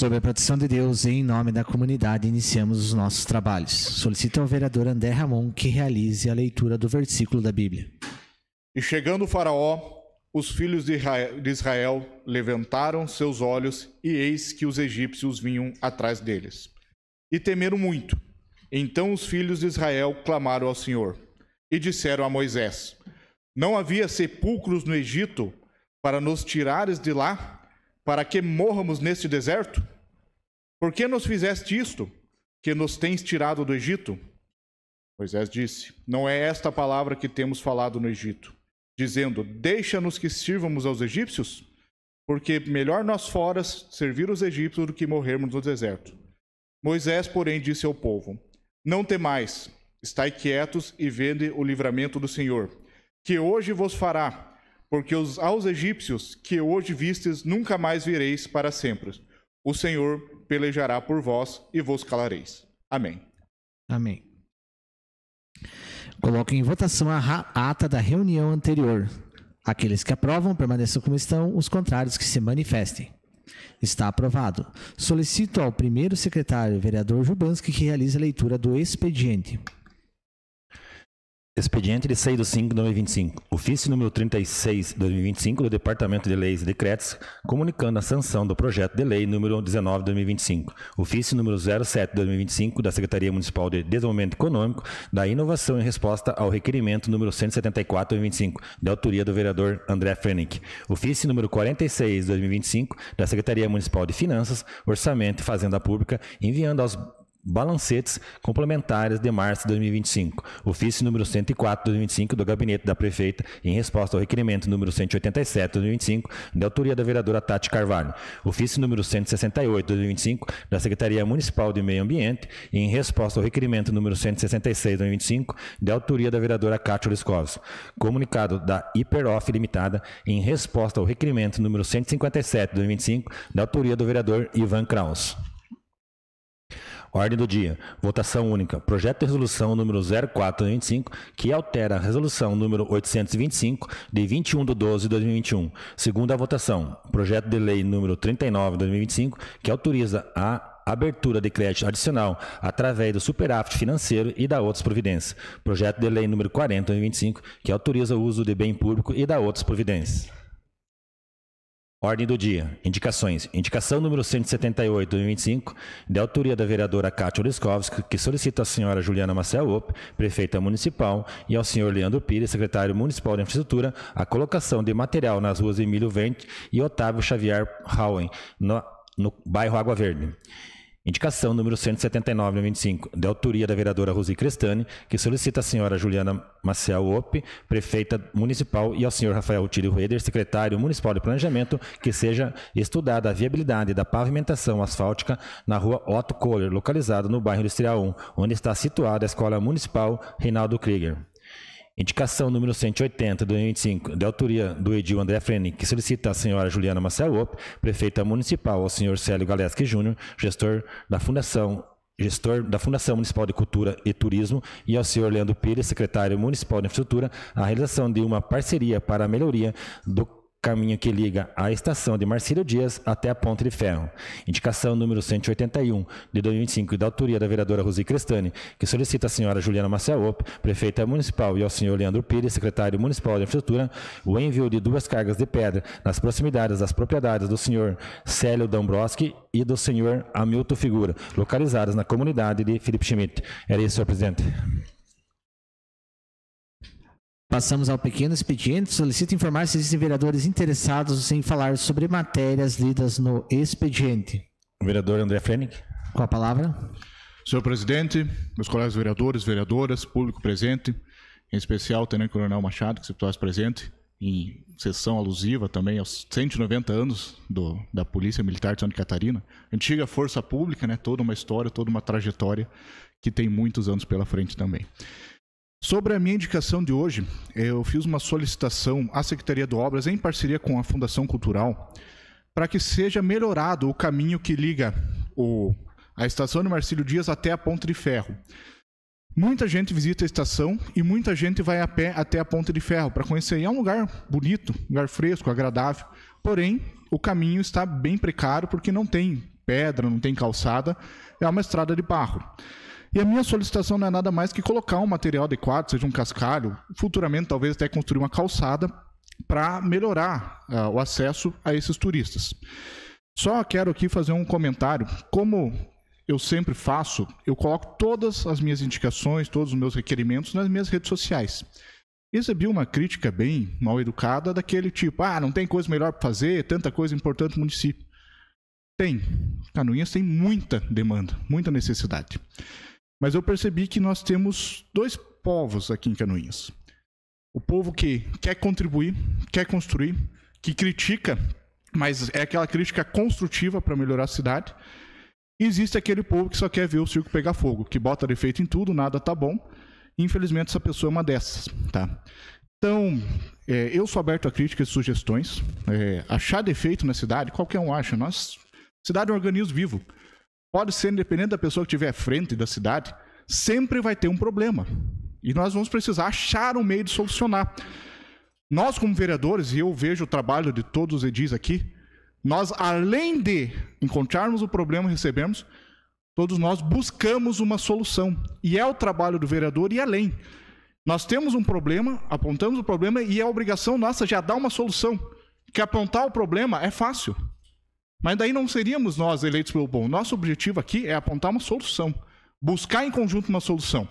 Sob a proteção de Deus e em nome da comunidade, iniciamos os nossos trabalhos. Solicito ao vereador André Ramon que realize a leitura do versículo da Bíblia. E chegando o faraó, os filhos de Israel levantaram seus olhos, e eis que os egípcios vinham atrás deles. E temeram muito. Então os filhos de Israel clamaram ao Senhor, e disseram a Moisés: Não havia sepulcros no Egito para nos tirares de lá, para que morramos neste deserto? Por que nos fizeste isto, que nos tens tirado do Egito? Moisés disse: Não é esta a palavra que temos falado no Egito, dizendo: Deixa-nos que sirvamos aos egípcios? Porque melhor nós fora servir os egípcios do que morrermos no deserto. Moisés, porém, disse ao povo: Não temais, estai quietos e vede o livramento do Senhor, que hoje vos fará, porque aos egípcios que hoje vistes nunca mais vireis para sempre. O Senhor pelejará por vós e vos calareis. Amém. Amém. Coloco em votação a ata da reunião anterior. Aqueles que aprovam permaneçam como estão, os contrários que se manifestem. Está aprovado. Solicito ao primeiro secretário, vereador Jubanski, que realize a leitura do expediente. Expediente de 6/5/2025. Ofício número 36/2025 do Departamento de Leis e Decretos, comunicando a sanção do projeto de lei número 19/2025. Ofício número 07/2025 da Secretaria Municipal de Desenvolvimento Econômico, da Inovação em resposta ao requerimento número 174/2025, de autoria do vereador André Frenick. Ofício número 46/2025 da Secretaria Municipal de Finanças, Orçamento e Fazenda Pública, enviando aos balancetes complementares de março de 2025. Ofício número 104/2025 do Gabinete da Prefeita, em resposta ao requerimento número 187/2025, de autoria da vereadora Tati Carvalho. Ofício número 168/2025 da Secretaria Municipal de Meio Ambiente, em resposta ao requerimento número 166/2025, de autoria da vereadora Cátia Liscovski. Comunicado da Hiperoff Limitada, em resposta ao requerimento número 157/2025, da autoria do vereador Ivan Kraus. Ordem do dia. Votação única. Projeto de resolução número 04/2025, que altera a resolução número 825, de 21/12/2021. Segunda votação. Projeto de lei número 39/2025, que autoriza a abertura de crédito adicional através do superávit financeiro e da outras providências. Projeto de lei número 40/2025, que autoriza o uso de bem público e da outras providências. Ordem do dia. Indicações. Indicação número 178/2025, de autoria da vereadora Cátia Liscovski, que solicita à senhora Juliana Maciel Opp, prefeita municipal, e ao senhor Leandro Pires, secretário municipal de infraestrutura, a colocação de material nas ruas Emílio Vente e Otávio Xavier Hauen, no bairro Água Verde. Indicação número 179/25, de autoria da vereadora Rosi Crestani, que solicita à senhora Juliana Maciel Opp, prefeita municipal, e ao senhor Rafael Tílio Reder, secretário municipal de planejamento, que seja estudada a viabilidade da pavimentação asfáltica na rua Otto Kohler, localizada no bairro Industrial 1, onde está situada a Escola Municipal Reinaldo Krieger. Indicação número 180/2025, de autoria do edil André Frenick, que solicita à senhora Juliana Maciel Opp, prefeita municipal, ao senhor Célio Galeski Júnior, gestor da Fundação Municipal de Cultura e Turismo, e ao senhor Leandro Pires, secretário municipal de infraestrutura, a realização de uma parceria para a melhoria do caminho que liga a estação de Marcílio Dias até a Ponte de Ferro. Indicação número 181 de 2025, da autoria da vereadora Rosi Crestani, que solicita à senhora Juliana Maciel Opp, prefeita municipal, e ao senhor Leandro Pires, secretário municipal de infraestrutura, o envio de 2 cargas de pedra nas proximidades das propriedades do senhor Célio Dombrowski e do senhor Hamilton Figura, localizadas na comunidade de Felipe Schmidt. Era isso, senhor presidente. Passamos ao pequeno expediente. Solicito informar se existem vereadores interessados em falar sobre matérias lidas no expediente. O vereador André Frenick. Com a palavra. Senhor presidente, meus colegas vereadores, vereadoras, público presente, em especial o Tenente Coronel Machado, que se torna presente, em sessão alusiva também aos 190 anos da Polícia Militar de Santa Catarina. Antiga força pública, né? Toda uma história, toda uma trajetória que tem muitos anos pela frente também. Sobre a minha indicação de hoje, eu fiz uma solicitação à Secretaria de Obras, em parceria com a Fundação Cultural, para que seja melhorado o caminho que liga a estação de Marcílio Dias até a Ponte de Ferro. Muita gente visita a estação e muita gente vai a pé até a Ponte de Ferro para conhecer. E é um lugar bonito, um lugar fresco, agradável. Porém, o caminho está bem precário porque não tem pedra, não tem calçada, é uma estrada de barro. E a minha solicitação não é nada mais que colocar um material adequado, seja um cascalho, futuramente talvez até construir uma calçada para melhorar o acesso a esses turistas. Só quero aqui fazer um comentário. Como eu sempre faço, eu coloco todas as minhas indicações, todos os meus requerimentos nas minhas redes sociais. Recebi uma crítica bem mal educada daquele tipo, não tem coisa melhor para fazer, tanta coisa importante no município. Tem. Canoinhas tem muita demanda, muita necessidade. Mas eu percebi que nós temos dois povos aqui em Canoinhas. O povo que quer contribuir, quer construir, que critica, mas é aquela crítica construtiva para melhorar a cidade. E existe aquele povo que só quer ver o circo pegar fogo, que bota defeito em tudo, nada tá bom. Infelizmente, essa pessoa é uma dessas. Tá? Então, eu sou aberto a críticas e sugestões. Achar defeito na cidade, qualquer um acha. Cidade é um organismo vivo. Pode ser, independente da pessoa que estiver à frente da cidade, sempre vai ter um problema. E nós vamos precisar achar um meio de solucionar. Nós, como vereadores, e eu vejo o trabalho de todos os edis aqui, nós, além de encontrarmos o problema e recebermos, todos nós buscamos uma solução. E é o trabalho do vereador ir além. Nós temos um problema, apontamos o problema e é a obrigação nossa já dar uma solução. Porque apontar o problema é fácil. Mas daí não seríamos nós eleitos pelo povo. Nosso objetivo aqui é apontar uma solução. Buscar em conjunto uma solução.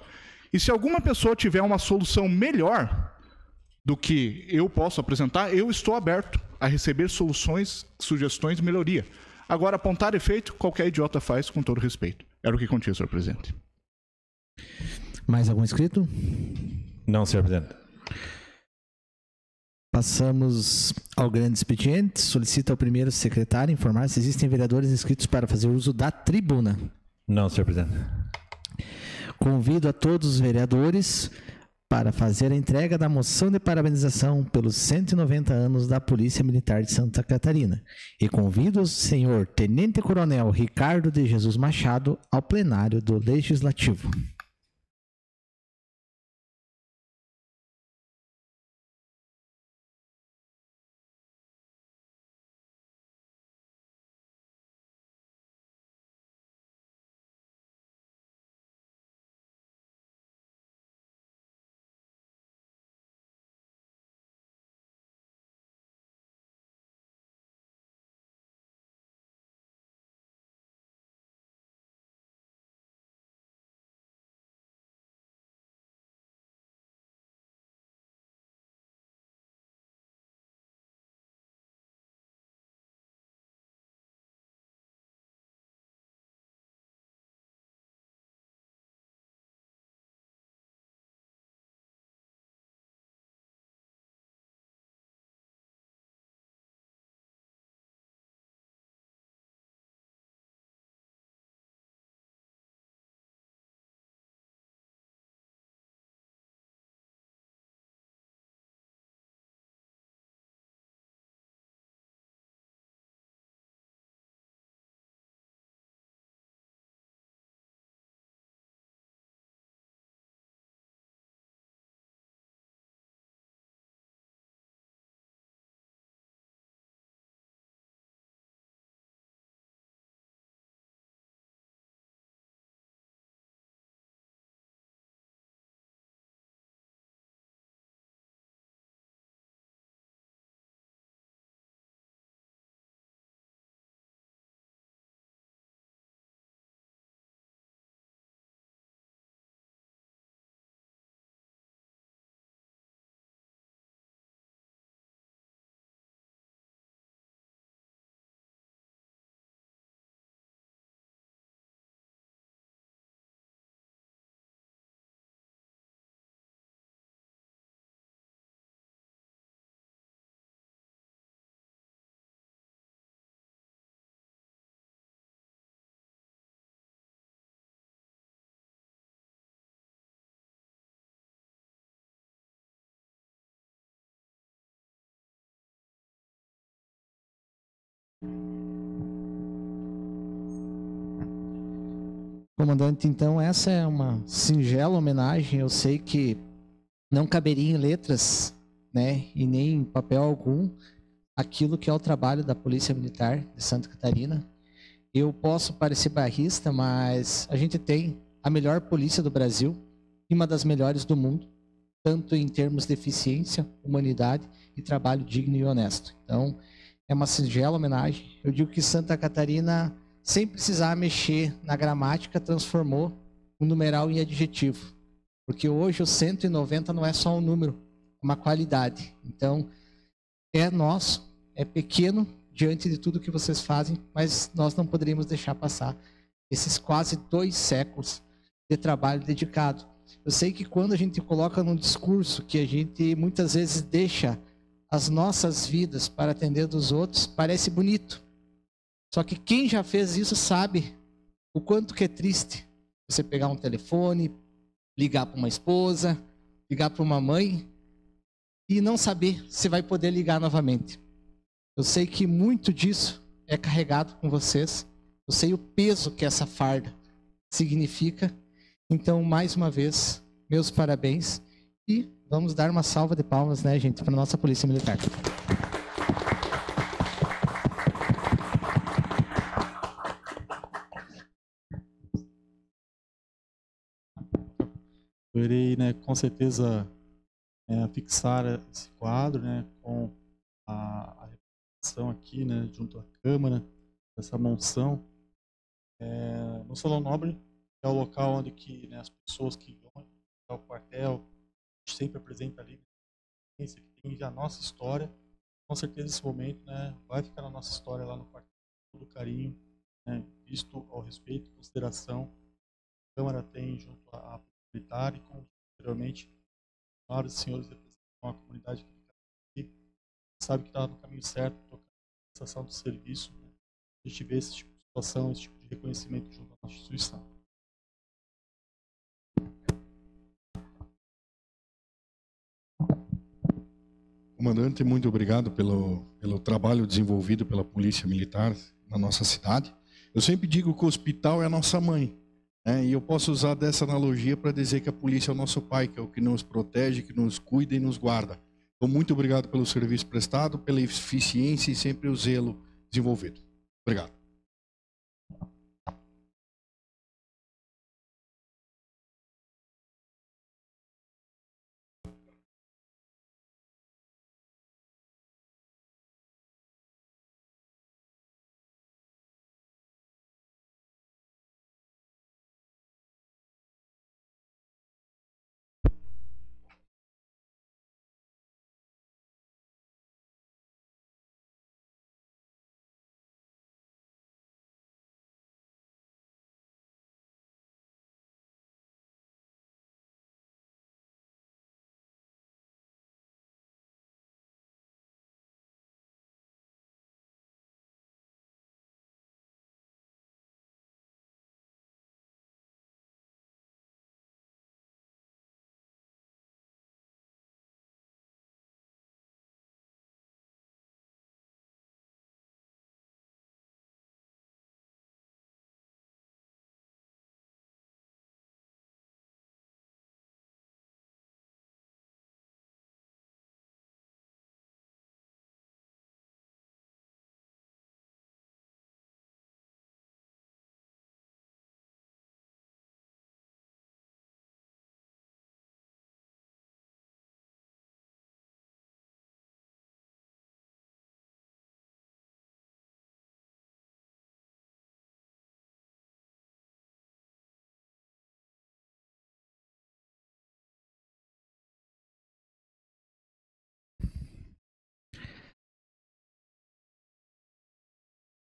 E se alguma pessoa tiver uma solução melhor do que eu posso apresentar, eu estou aberto a receber soluções, sugestões de melhoria. Agora, apontar defeito, qualquer idiota faz, com todo respeito. Era o que continha, senhor presidente. Mais algum inscrito? Não, senhor presidente. Passamos ao grande expediente. Solicita ao primeiro secretário informar se existem vereadores inscritos para fazer uso da tribuna. Não, senhor presidente. Convido a todos os vereadores para fazer a entrega da moção de parabenização pelos 190 anos da Polícia Militar de Santa Catarina. E convido o senhor Tenente Coronel Ricardo de Jesus Machado ao plenário do Legislativo. Comandante, então essa é uma singela homenagem. Eu sei que não caberia em letras, né, e nem em papel algum, aquilo que é o trabalho da Polícia Militar de Santa Catarina. Eu posso parecer bairrista, mas a gente tem a melhor polícia do Brasil e uma das melhores do mundo, tanto em termos de eficiência, humanidade e trabalho digno e honesto. Então, é uma singela homenagem. Eu digo que Santa Catarina, sem precisar mexer na gramática, transformou o numeral em adjetivo. Porque hoje o 190 não é só um número, é uma qualidade. Então, é nosso, é pequeno diante de tudo que vocês fazem, mas nós não poderíamos deixar passar esses quase 2 séculos de trabalho dedicado. Eu sei que quando a gente coloca num discurso que a gente muitas vezes deixa as nossas vidas para atender dos outros, parece bonito. Só que quem já fez isso sabe o quanto que é triste você pegar um telefone, ligar para uma esposa, ligar para uma mãe e não saber se vai poder ligar novamente. Eu sei que muito disso é carregado com vocês. Eu sei o peso que essa farda significa. Então, mais uma vez, meus parabéns e vamos dar uma salva de palmas, né, gente, para a nossa Polícia Militar. Eu irei, né, com certeza, fixar esse quadro, né, com a representação aqui, né, junto à Câmara, essa monção. No Salão Nobre é o local onde que, né, as pessoas que vão ao quartel, a gente sempre apresenta ali, né, que tem já a nossa história. Com certeza esse momento, né, vai ficar na nossa história lá no quartel, todo carinho, né, visto ao respeito e consideração que a Câmara tem junto à militar e, como anteriormente, senhoras e senhores representam a comunidade que fica aqui, sabe que está no caminho certo, tocando a prestação do serviço, né? A gente vê esse tipo de situação, esse tipo de reconhecimento junto à nossa instituição. Comandante, muito obrigado pelo trabalho desenvolvido pela Polícia Militar na nossa cidade. Eu sempre digo que o hospital é a nossa mãe, né? E eu posso usar dessa analogia para dizer que a polícia é o nosso pai, que é o que nos protege, que nos cuida e nos guarda. Então, muito obrigado pelo serviço prestado, pela eficiência e sempre o zelo desenvolvido. Obrigado.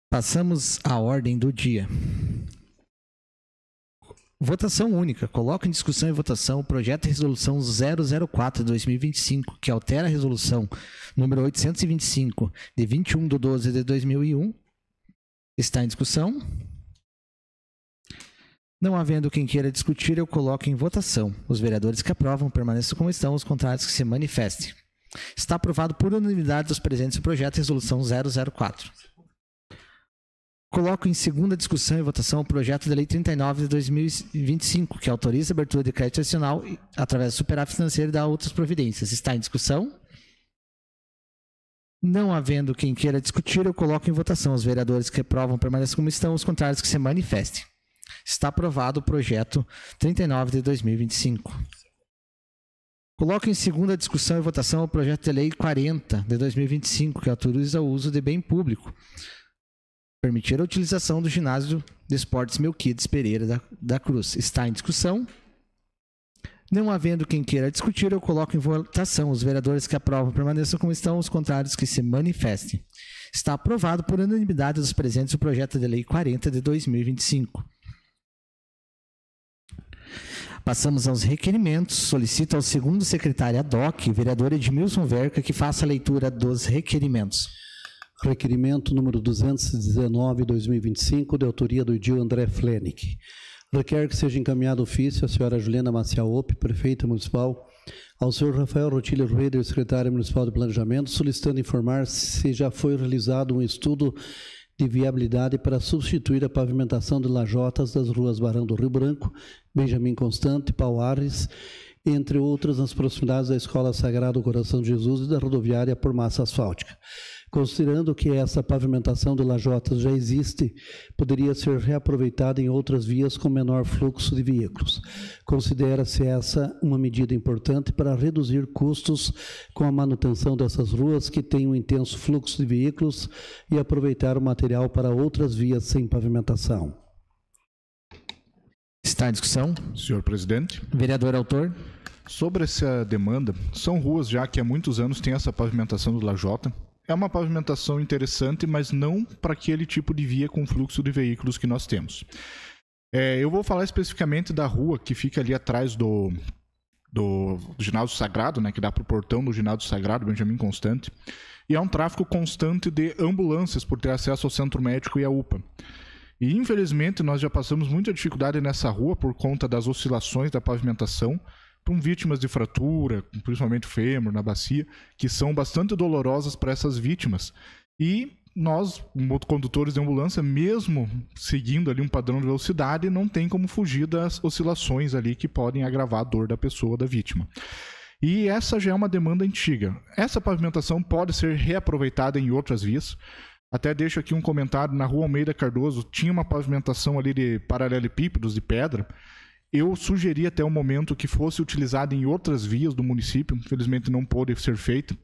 Passamos à ordem do dia. Votação única. Coloco em discussão e votação o projeto de resolução 004/2025, que altera a resolução número 825, de 21/12/2001. Está em discussão? Não havendo quem queira discutir, eu coloco em votação. Os vereadores que aprovam permaneçam como estão, os contrários que se manifestem. Está aprovado por unanimidade dos presentes o projeto de resolução 004. Coloco em segunda discussão e votação o projeto de lei 39 de 2025, que autoriza a abertura de crédito adicional através do superávit financeiro e da outras providências. Está em discussão? Não havendo quem queira discutir, eu coloco em votação. Os vereadores que aprovam permaneçam como estão, os contrários que se manifestem. Está aprovado o projeto 39 de 2025. Coloco em segunda discussão e votação o projeto de lei 40 de 2025, que autoriza o uso de bem público. Permitir a utilização do ginásio de esportes Melquiades Pereira da Cruz. Está em discussão. Não havendo quem queira discutir, eu coloco em votação. Os vereadores que aprovam permaneçam como estão, os contrários que se manifestem. Está aprovado por unanimidade dos presentes o projeto de lei 40 de 2025. Passamos aos requerimentos. Solicito ao segundo secretário ad hoc, vereador Edmilson Verca, que faça a leitura dos requerimentos. Requerimento número 219/2025, de autoria do Edil André Flenick. Requer que seja encaminhado ofício à senhora Juliana Maciaope, prefeita municipal, ao senhor Rafael Rotilho Rueder, secretário municipal de planejamento, solicitando informar se já foi realizado um estudo de viabilidade para substituir a pavimentação de lajotas das ruas Barão do Rio Branco, Benjamin Constante, Pauares, entre outras, nas proximidades da Escola Sagrado Coração de Jesus e da rodoviária por massa asfáltica. Considerando que essa pavimentação de lajotas já existe, poderia ser reaproveitada em outras vias com menor fluxo de veículos. Considera-se essa uma medida importante para reduzir custos com a manutenção dessas ruas que têm um intenso fluxo de veículos e aproveitar o material para outras vias sem pavimentação. Está em discussão. Senhor presidente. Vereador autor. Sobre essa demanda, são ruas já que há muitos anos tem essa pavimentação do lajota. É uma pavimentação interessante, mas não para aquele tipo de via com fluxo de veículos que nós temos. Eu vou falar especificamente da rua que fica ali atrás do ginásio sagrado, né, que dá para o portão do ginásio sagrado, Benjamin Constante. E é um tráfego constante de ambulâncias por ter acesso ao centro médico e à UPA. E infelizmente nós já passamos muita dificuldade nessa rua por conta das oscilações da pavimentação, com vítimas de fratura, principalmente fêmur, na bacia, que são bastante dolorosas para essas vítimas. E nós, condutores de ambulância, mesmo seguindo ali um padrão de velocidade, não tem como fugir das oscilações ali que podem agravar a dor da pessoa, da vítima. E essa já é uma demanda antiga. Essa pavimentação pode ser reaproveitada em outras vias. Até deixo aqui um comentário, na rua Almeida Cardoso tinha uma pavimentação ali de paralelepípedos, de pedra. Eu sugeri até o momento que fosse utilizado em outras vias do município, infelizmente não pôde ser feito.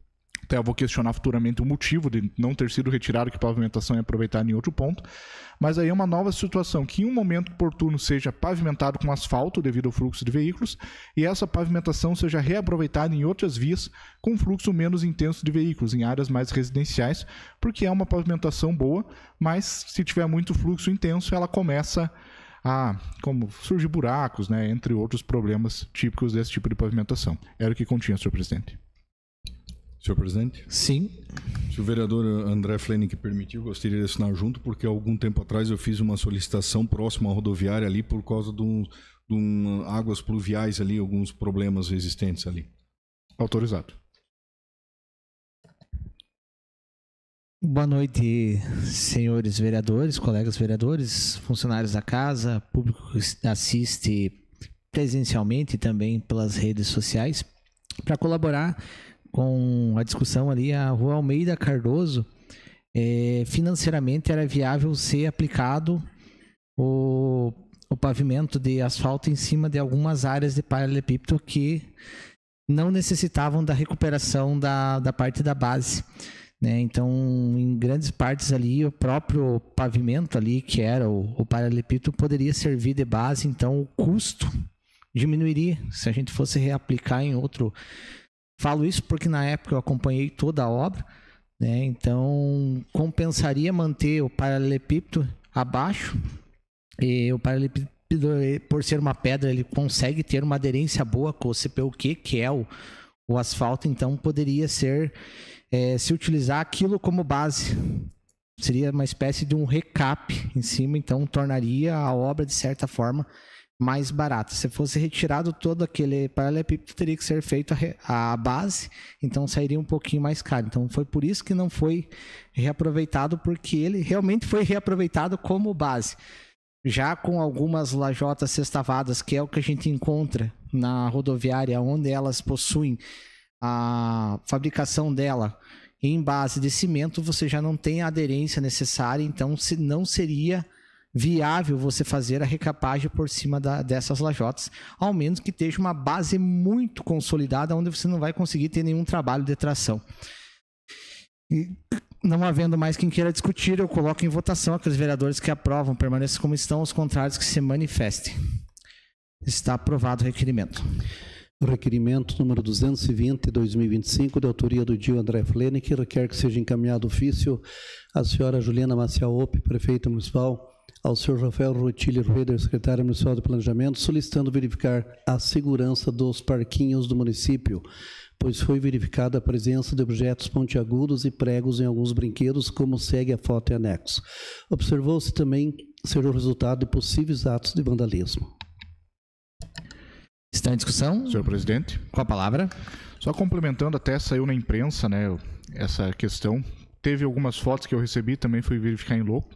Até eu vou questionar futuramente o motivo de não ter sido retirado, que a pavimentação é aproveitada em outro ponto. Mas aí é uma nova situação, que em um momento oportuno seja pavimentado com asfalto devido ao fluxo de veículos e essa pavimentação seja reaproveitada em outras vias com fluxo menos intenso de veículos, em áreas mais residenciais, porque é uma pavimentação boa, mas se tiver muito fluxo intenso, ela começa como surgir buracos, né, entre outros problemas típicos desse tipo de pavimentação. Era o que continha, senhor presidente. Senhor presidente? Sim. Se o vereador André Flenick permitir, eu gostaria de assinar junto, porque há algum tempo atrás eu fiz uma solicitação próxima à rodoviária ali por causa de águas pluviais ali, alguns problemas existentes ali. Autorizado. Boa noite, senhores vereadores, colegas vereadores, funcionários da casa, público que assiste presencialmente e também pelas redes sociais. Para colaborar com a discussão ali, a rua Almeida Cardoso, financeiramente era viável ser aplicado o pavimento de asfalto em cima de algumas áreas de paralelepípedo que não necessitavam da recuperação da parte da base. Então, em grandes partes ali, o próprio pavimento ali, que era o paralelepípedo, poderia servir de base, então o custo diminuiria se a gente fosse reaplicar em outro. Falo isso porque na época eu acompanhei toda a obra, então compensaria manter o paralelepípedo abaixo, e o paralelepípedo, por ser uma pedra, ele consegue ter uma aderência boa com o CPUQ, que é o asfalto, então poderia ser se utilizar aquilo como base. Seria uma espécie de um recap em cima, então tornaria a obra, de certa forma, mais barata. Se fosse retirado todo aquele paralelepípedo, teria que ser feito a base, então sairia um pouquinho mais caro. Então foi por isso que não foi reaproveitado, porque ele realmente foi reaproveitado como base. Já com algumas lajotas sextavadas, que é o que a gente encontra na rodoviária, onde elas possuem a fabricação dela em base de cimento, você já não tem a aderência necessária, então não seria viável você fazer a recapagem por cima dessas lajotas, ao menos que esteja uma base muito consolidada, onde você não vai conseguir ter nenhum trabalho de tração. E, não havendo mais quem queira discutir, eu coloco em votação aqueles vereadores que aprovam, permaneçam como estão, os contrários que se manifestem. Está aprovado o requerimento. O requerimento número 220/2025, de autoria do Gil André Flenick, requer que seja encaminhado ofício à senhora Juliana Maciel Opp, prefeita municipal, ao senhor Rafael Rotilho Rueder, secretário municipal de Planejamento, solicitando verificar a segurança dos parquinhos do município, pois foi verificada a presença de objetos pontiagudos e pregos em alguns brinquedos, como segue a foto em anexo. Observou-se também ser o resultado de possíveis atos de vandalismo. Está em discussão? Senhor presidente. Com a palavra. Só complementando, até saiu na imprensa, né, essa questão. Teve algumas fotos que eu recebi, também fui verificar em loco.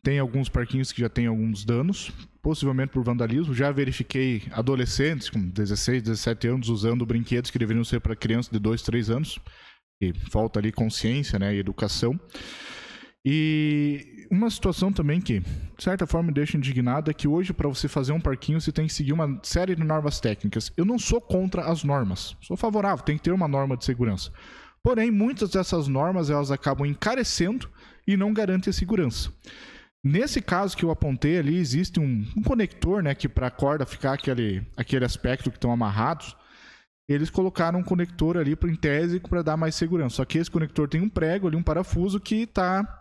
Tem alguns parquinhos que já tem alguns danos, possivelmente por vandalismo. Já verifiquei adolescentes com 16, 17 anos usando brinquedos que deveriam ser para crianças de 2, 3 anos. E falta ali consciência, né, e educação. E uma situação também que, de certa forma, me deixa indignado é que hoje, para você fazer um parquinho, você tem que seguir uma série de normas técnicas. Eu não sou contra as normas, sou favorável, tem que ter uma norma de segurança. Porém, muitas dessas normas elas acabam encarecendo e não garantem a segurança. Nesse caso que eu apontei ali, existe um conector, né, que para a corda ficar aquele aspecto que estão amarrados, eles colocaram um conector ali em tese para dar mais segurança. Só que esse conector tem um prego ali, um parafuso que está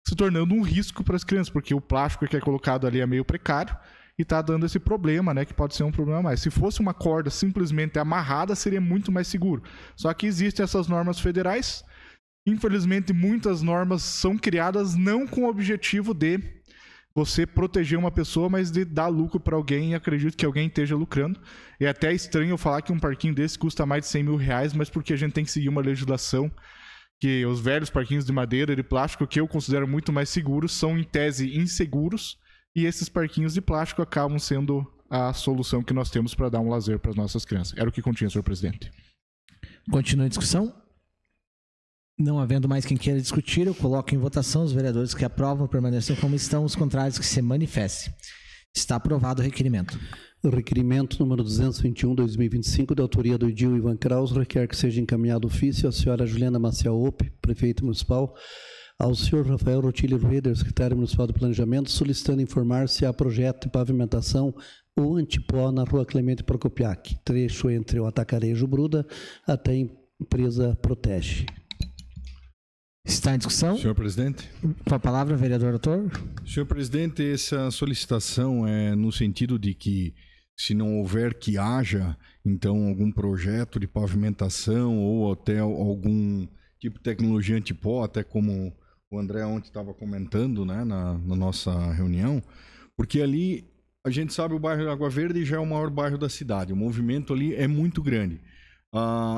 se tornando um risco para as crianças, porque o plástico que é colocado ali é meio precário e está dando esse problema, né, que pode ser um problema a mais. Se fosse uma corda simplesmente amarrada, seria muito mais seguro. Só que existem essas normas federais. Infelizmente, muitas normas são criadas não com o objetivo de você proteger uma pessoa, mas de dar lucro para alguém, e acredito que alguém esteja lucrando. É até estranho eu falar que um parquinho desse custa mais de 100 mil reais, mas porque a gente tem que seguir uma legislação que os velhos parquinhos de madeira e de plástico, que eu considero muito mais seguros, são em tese inseguros, e esses parquinhos de plástico acabam sendo a solução que nós temos para dar um lazer para as nossas crianças. Era o que continha, senhor presidente. Continua a discussão? Não havendo mais quem queira discutir, eu coloco em votação os vereadores que aprovam, permaneçam como estão, os contrários que se manifestem. Está aprovado o requerimento. O requerimento número 221/2025, da autoria do Gil Ivan Kraus, requer que seja encaminhado ofício à senhora Juliana Maciel Opp, prefeita municipal, ao senhor Rafael Rotilho Rueder, secretário municipal de Planejamento, solicitando informar se há projeto de pavimentação ou antipó na rua Clemente Procopiac, trecho entre o Atacarejo Bruda até a empresa Protege. Está em discussão? Senhor presidente. Com a palavra, vereador doutor. Senhor presidente, essa solicitação é no sentido de que, se não houver que haja, então, algum projeto de pavimentação ou até algum tipo de tecnologia antipó, até como o André ontem estava comentando, né, na nossa reunião, porque ali, a gente sabe, o bairro Água Verde já é o maior bairro da cidade, o movimento ali é muito grande.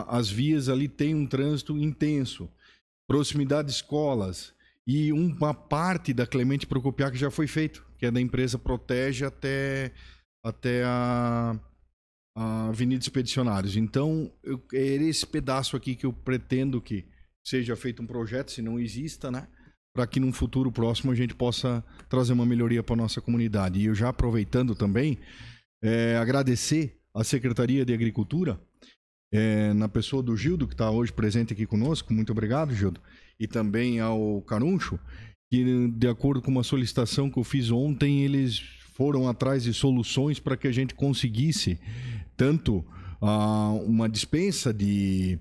As vias ali têm um trânsito intenso, proximidade de escolas, e uma parte da Clemente Procopiac já foi feito, que é da empresa Protege até a Avenida Expedicionários. Então, é esse pedaço aqui que eu pretendo que seja feito um projeto, se não exista, né? Para que num futuro próximo a gente possa trazer uma melhoria para a nossa comunidade. E eu já aproveitando também, agradecer à Secretaria de Agricultura, na pessoa do Gildo, que está hoje presente aqui conosco, muito obrigado, Gildo, e também ao Caruncho, que de acordo com uma solicitação que eu fiz ontem, eles foram atrás de soluções para que a gente conseguisse tanto uma dispensa de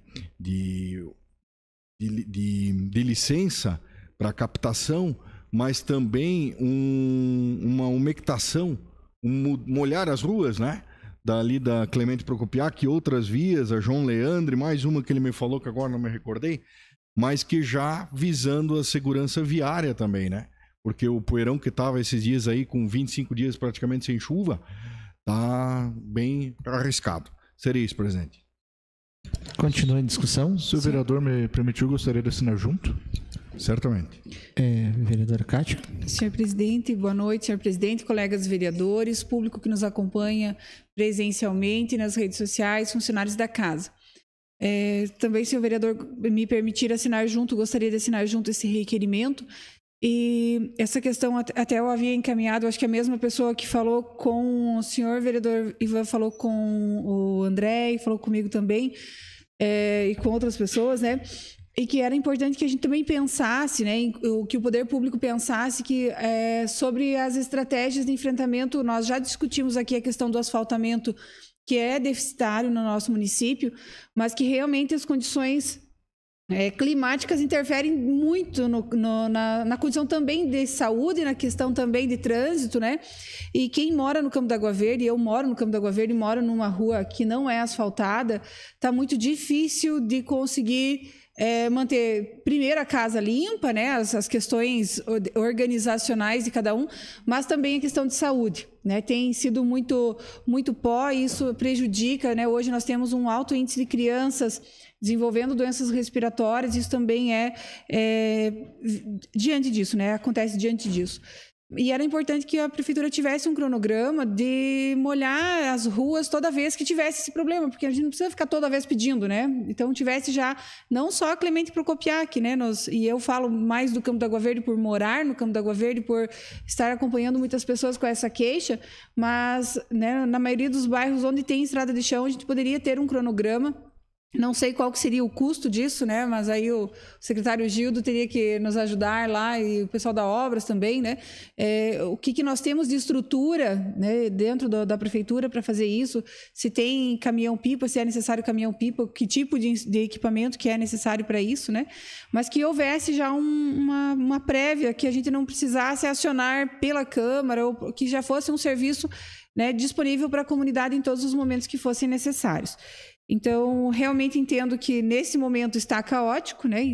licença para captação, mas também uma umectação, molhar as ruas, né? Dali da Clemente Procopiac e outras vias, a João Leandro, mais uma que ele me falou que agora não me recordei, mas que já visando a segurança viária também, né? Porque o poeirão que estava esses dias aí, com 25 dias praticamente sem chuva, tá bem arriscado. Seria isso, presidente. Continua em discussão. Se o vereador me permitiu, gostaria de assinar junto. Certamente. Vereadora Cátia. Senhor presidente, boa noite, senhor presidente, colegas vereadores, público que nos acompanha presencialmente nas redes sociais, funcionários da casa. Também, se o vereador me permitir assinar junto, gostaria de assinar junto esse requerimento. E essa questão, até eu havia encaminhado, acho que a mesma pessoa que falou com o senhor vereador Ivan falou com o André e falou comigo também, e com outras pessoas, né? E que era importante que a gente também pensasse, né, que o poder público pensasse sobre as estratégias de enfrentamento. Nós já discutimos aqui a questão do asfaltamento, que é deficitário no nosso município, mas que realmente as condições climáticas interferem muito na condição também de saúde, na questão também de trânsito, né? E quem mora no Campo da Água Verde, eu moro no Campo da Água Verde, moro numa rua que não é asfaltada, está muito difícil de conseguir manter, primeiro, a casa limpa, né? As questões organizacionais de cada um, mas também a questão de saúde, né? Tem sido muito pó, e isso prejudica, né? Hoje nós temos um alto índice de crianças desenvolvendo doenças respiratórias, isso também diante disso, né? Acontece diante disso. E era importante que a prefeitura tivesse um cronograma de molhar as ruas toda vez que tivesse esse problema, porque a gente não precisa ficar toda vez pedindo, né? Então, tivesse já, não só a Clemente Procopiac, né? E eu falo mais do Campo da Água Verde por morar no Campo da Água Verde, por estar acompanhando muitas pessoas com essa queixa, mas, né, na maioria dos bairros onde tem estrada de chão, a gente poderia ter um cronograma. Não sei qual que seria o custo disso, né? Mas aí o secretário Gildo teria que nos ajudar lá, e o pessoal da Obras também, né? O que nós temos de estrutura, né, dentro da prefeitura para fazer isso? Se tem caminhão-pipa, se é necessário caminhão-pipa, que tipo de equipamento que é necessário para isso, né? Mas que houvesse já uma prévia, que a gente não precisasse acionar pela Câmara, ou que já fosse um serviço, né, disponível para a comunidade em todos os momentos que fossem necessários. Então, realmente entendo que nesse momento está caótico, né?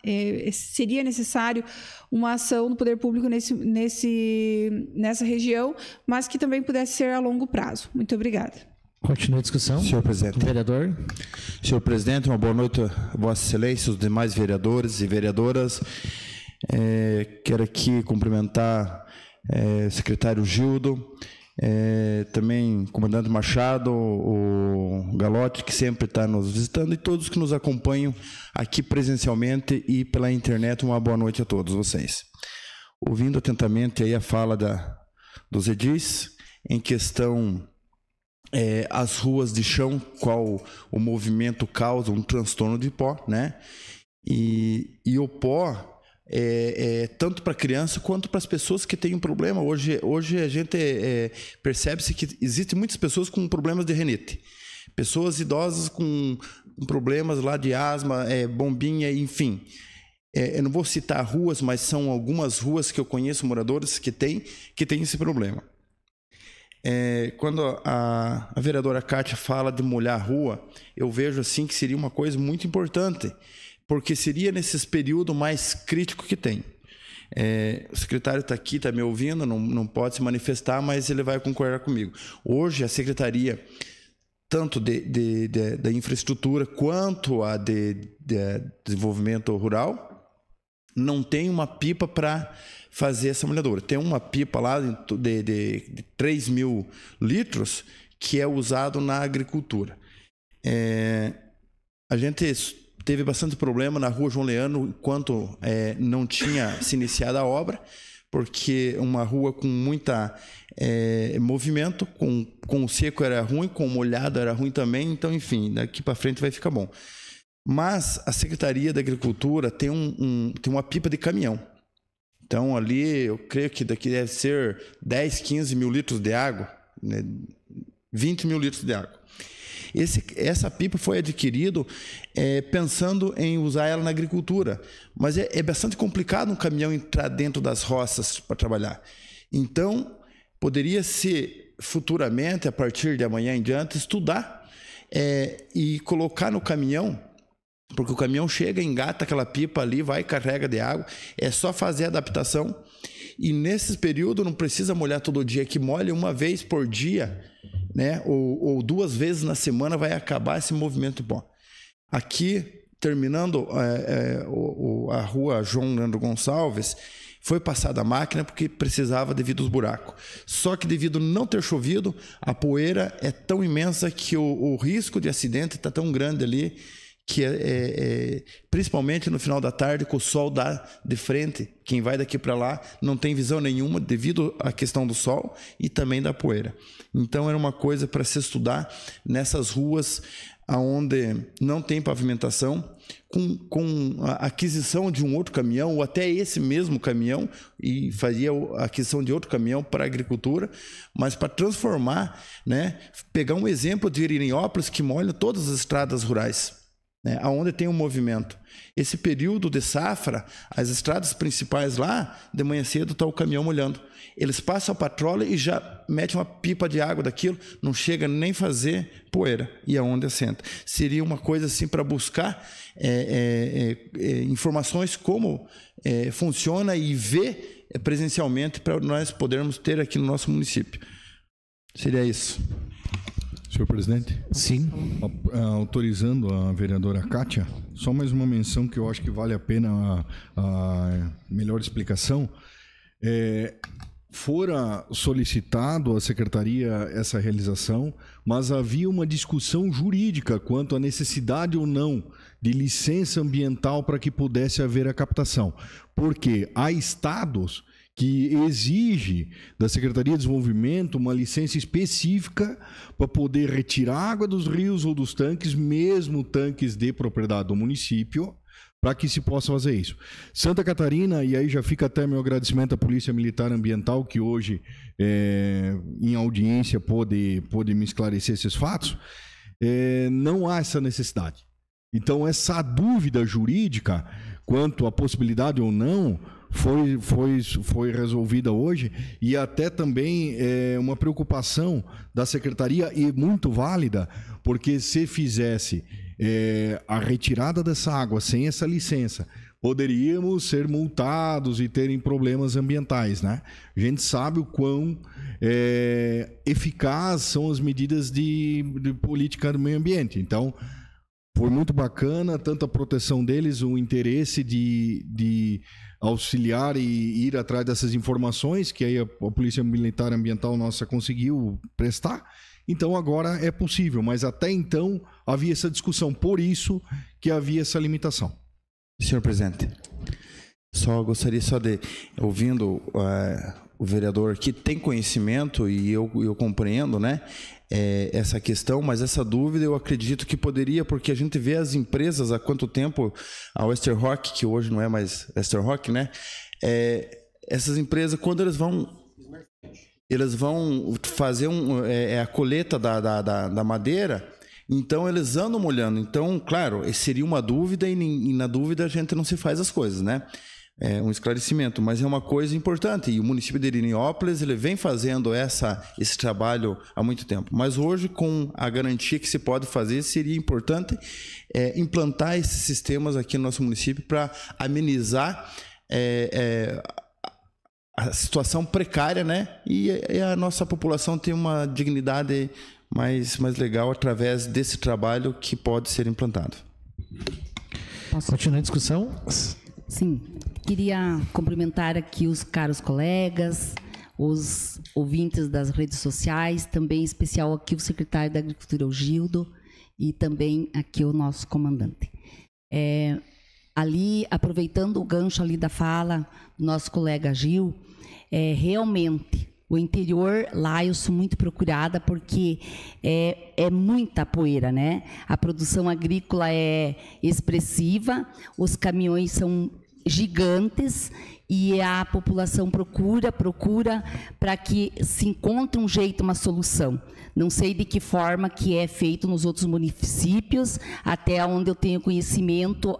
E seria necessário uma ação do poder público nessa região, mas que também pudesse ser a longo prazo. Muito obrigada. Continua a discussão. Senhor presidente. Vereador. Senhor presidente, uma boa noite a Vossa Excelência, os demais vereadores e vereadoras. Quero aqui cumprimentar o secretário Gildo, também o comandante Machado, o Galotti, que sempre está nos visitando, e todos que nos acompanham aqui presencialmente e pela internet. Uma boa noite a todos vocês. Ouvindo atentamente aí a fala dos edis em questão as ruas de chão, qual o movimento causa um transtorno de pó, né? E o pó tanto para a criança quanto para as pessoas que têm um problema. Hoje a gente percebe-se que existem muitas pessoas com problemas de rinite, pessoas idosas com problemas lá de asma, bombinha, enfim. Eu não vou citar ruas, mas são algumas ruas que eu conheço, moradores que têm esse problema. Quando a vereadora Kátia fala de molhar a rua, eu vejo assim que seria uma coisa muito importante, porque seria nesses períodos mais críticos que tem. O secretário está aqui, está me ouvindo, não pode se manifestar, mas ele vai concordar comigo. Hoje, a secretaria, tanto da infraestrutura quanto a de desenvolvimento rural, não tem uma pipa para fazer essa molhadora. Tem uma pipa lá de 3 mil litros que é usado na agricultura. A gente teve bastante problema na rua João Leano enquanto não tinha se iniciado a obra, porque uma rua com muita movimento, com o seco era ruim, com o molhado era ruim também. Então, enfim, daqui para frente vai ficar bom. Mas a Secretaria da Agricultura tem uma pipa de caminhão. Então, ali, eu creio que daqui deve ser 10, 15 mil litros de água, né? 20 mil litros de água. Essa pipa foi adquirido pensando em usar ela na agricultura, mas é bastante complicado um caminhão entrar dentro das roças para trabalhar. Então, poderia ser futuramente, a partir de amanhã em diante, estudar e colocar no caminhão, porque o caminhão chega, engata aquela pipa ali, vai e carrega de água, é só fazer a adaptação. E nesse período não precisa molhar todo dia, que molha uma vez por dia, né? Ou 2 vezes na semana, vai acabar esse movimento de pó. Aqui, terminando a rua João Leandro Gonçalves, Foi passada a máquina porque precisava devido aos buracos. Só que devido a não ter chovido, a poeira é tão imensa que o risco de acidente está tão grande ali que principalmente no final da tarde, com o sol dá de frente, quem vai daqui para lá não tem visão nenhuma devido à questão do sol e também da poeira. Então era uma coisa para se estudar nessas ruas onde não tem pavimentação, com a aquisição de um outro caminhão, ou até esse mesmo caminhão, e fazia a aquisição de outro caminhão para a agricultura, mas para transformar, né, pegar um exemplo de Irineópolis que molha todas as estradas rurais, né, onde tem um movimento. Esse período de safra, as estradas principais lá, de manhã cedo está o caminhão molhando. Eles passam a patrola e já metem uma pipa de água daquilo, não chega nem fazer poeira, e aonde assenta. Seria uma coisa assim para buscar informações como funciona e ver presencialmente para nós podermos ter aqui no nosso município. Seria isso. Senhor presidente? Sim. Autorizando a vereadora Kátia, só mais uma menção que eu acho que vale a pena a melhor explicação. Fora solicitado à secretaria essa realização, mas havia uma discussão jurídica quanto à necessidade ou não de licença ambiental para que pudesse haver a captação. Porque há estados que exige da Secretaria de Desenvolvimento uma licença específica para poder retirar água dos rios ou dos tanques, mesmo tanques de propriedade do município, para que se possa fazer isso. Santa Catarina, e aí já fica até meu agradecimento à Polícia Militar Ambiental, que hoje, em audiência, pôde me esclarecer esses fatos, não há essa necessidade. Então, essa dúvida jurídica quanto à possibilidade ou não foi resolvida hoje, e até também uma preocupação da Secretaria, e muito válida, porque se fizesse a retirada dessa água sem essa licença, poderíamos ser multados e terem problemas ambientais, né? A gente sabe o quão eficaz são as medidas de política do meio ambiente. Então, foi muito bacana, tanto a proteção deles, o interesse de auxiliar e ir atrás dessas informações, que aí a Polícia Militar Ambiental nossa conseguiu prestar. Então agora é possível, mas até então havia essa discussão, por isso que havia essa limitação. Senhor presidente, gostaria de, ouvindo o vereador aqui, tem conhecimento e eu compreendo, né, essa questão, mas essa dúvida eu acredito que poderia, porque a gente vê as empresas há quanto tempo, a Westerrock, que hoje não é mais Westerrock, né, essas empresas, quando eles vão fazer a coleta da madeira, então eles andam molhando. Então, claro, seria uma dúvida e na dúvida a gente não se faz as coisas, né? Um esclarecimento, mas é uma coisa importante, e o município de Irineópolis ele vem fazendo esse trabalho há muito tempo, mas hoje, com a garantia que se pode fazer, seria importante implantar esses sistemas aqui no nosso município para amenizar a situação precária, né? E a nossa população tem uma dignidade mais legal através desse trabalho que pode ser implantado. Continua a discussão? Sim. Queria cumprimentar aqui os caros colegas, os ouvintes das redes sociais, também em especial aqui o secretário da Agricultura, o Gildo, e também aqui o nosso comandante. Ali, aproveitando o gancho ali da fala do nosso colega Gil, realmente, o interior lá eu sou muito procurada porque é muita poeira, né? A produção agrícola é expressiva, os caminhões são gigantes e a população procura para que se encontre um jeito, uma solução. Não sei de que forma que é feito nos outros municípios, até onde eu tenho conhecimento,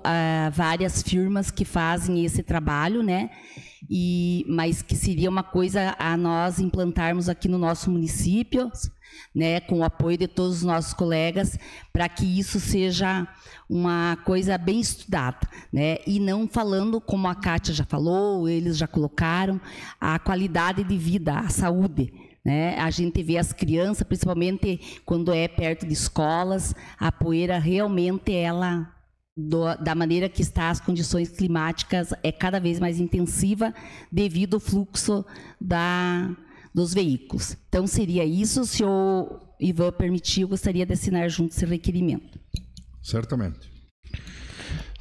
várias firmas que fazem esse trabalho, né? Mas que seria uma coisa a nós implantarmos aqui no nosso município, né, com o apoio de todos os nossos colegas, para que isso seja uma coisa bem estudada, né? E não falando, como a Kátia já falou, eles já colocaram, a qualidade de vida, a saúde, né? A gente vê as crianças, principalmente quando é perto de escolas, a poeira realmente ela da maneira que está as condições climáticas é cada vez mais intensiva devido ao fluxo dos veículos. Então, seria isso. Se o Ivan permitir, eu gostaria de assinar junto esse requerimento. Certamente.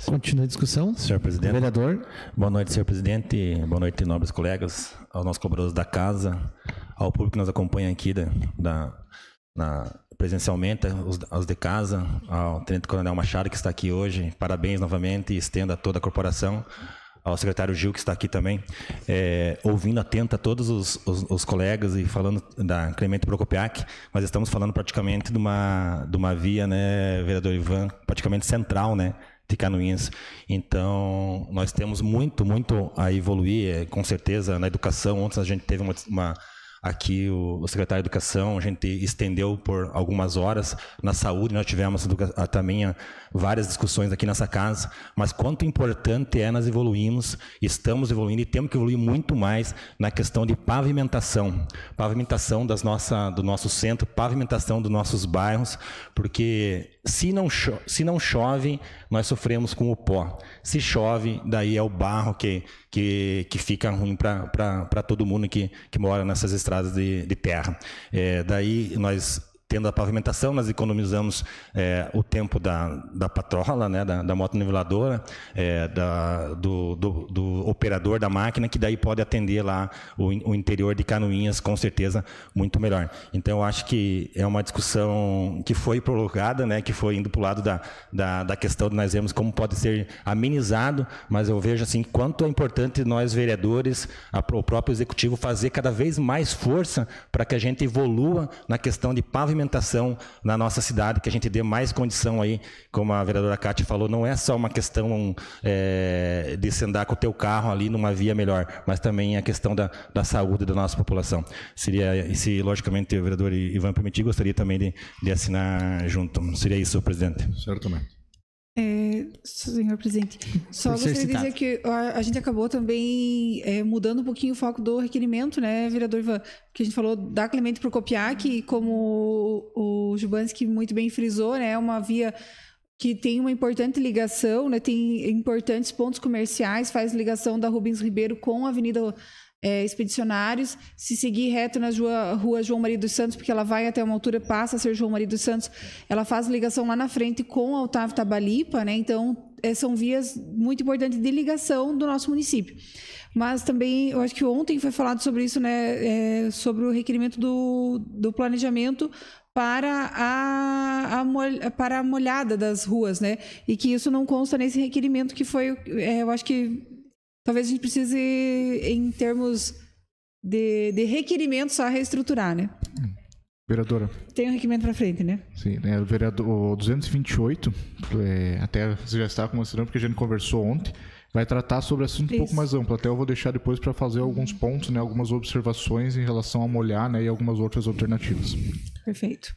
Continua a discussão. Senhor presidente. Vereador. Boa noite, senhor presidente. Boa noite, nobres colegas, aos nossos colaboradores da casa, ao público que nos acompanha aqui presencialmente, aos de casa, ao Tenente Coronel Machado, que está aqui hoje. Parabéns novamente e estendo a toda a corporação. Ao secretário Gil, que está aqui também, ouvindo atento a todos os colegas e falando da Clemente Procopiac, mas estamos falando praticamente de uma via, né, vereador Ivan, praticamente central, né, de Canoinhas. Então, nós temos muito a evoluir, com certeza, na educação. Ontem a gente teve aqui o secretário de Educação, a gente estendeu por algumas horas. Na saúde nós tivemos também várias discussões aqui nessa casa, mas quanto importante é nós evoluirmos, estamos evoluindo e temos que evoluir muito mais na questão de pavimentação do nosso centro, pavimentação dos nossos bairros, porque se não chove, nós sofremos com o pó. Se chove, daí é o barro que fica ruim para todo mundo que mora nessas estradas de terra. Daí nós, tendo a pavimentação, nós economizamos o tempo da patrola, né, da motoniveladora, do operador da máquina, que daí pode atender lá o interior de Canoinhas, com certeza, muito melhor. Então, eu acho que é uma discussão que foi prolongada, né, que foi indo para o lado da questão de nós vermos como pode ser amenizado, mas eu vejo assim, quanto é importante nós, vereadores, o próprio executivo, fazer cada vez mais força para que a gente evolua na questão de pavimentação na nossa cidade, que a gente dê mais condição aí, como a vereadora Cátia falou, não é só uma questão de se andar com o teu carro ali numa via melhor, mas também a questão da saúde da nossa população. Se logicamente o vereador Ivan permitir, gostaria também de assinar junto. Seria isso, presidente. Certamente. Senhor presidente, só gostaria de dizer que a gente acabou também mudando um pouquinho o foco do requerimento, né, vereador Ivan? Que a gente falou da Clemente Procopiac, e como o Jubanski muito bem frisou, né, é uma via que tem uma importante ligação, né, tem importantes pontos comerciais, faz ligação da Rubens Ribeiro com a Avenida Expedicionários. Se seguir reto na rua João Maria dos Santos, porque ela vai até uma altura, passa a ser João Maria dos Santos, ela faz ligação lá na frente com a Otávio Tabalipa, né? Então, são vias muito importantes de ligação do nosso município. Mas também, eu acho que ontem foi falado sobre isso, né? Sobre o requerimento do planejamento para a molhada das ruas, né? E que isso não consta nesse requerimento, que foi, eu acho que talvez a gente precise, em termos de requerimento, só reestruturar, né? Vereadora. Tem um requerimento para frente, né? Sim, né? O 228, até você já está conversando, porque a gente conversou ontem, vai tratar sobre assunto um pouco mais amplo. Até eu vou deixar depois para fazer alguns pontos, né? Algumas observações em relação a molhar, né? E algumas outras alternativas. Perfeito.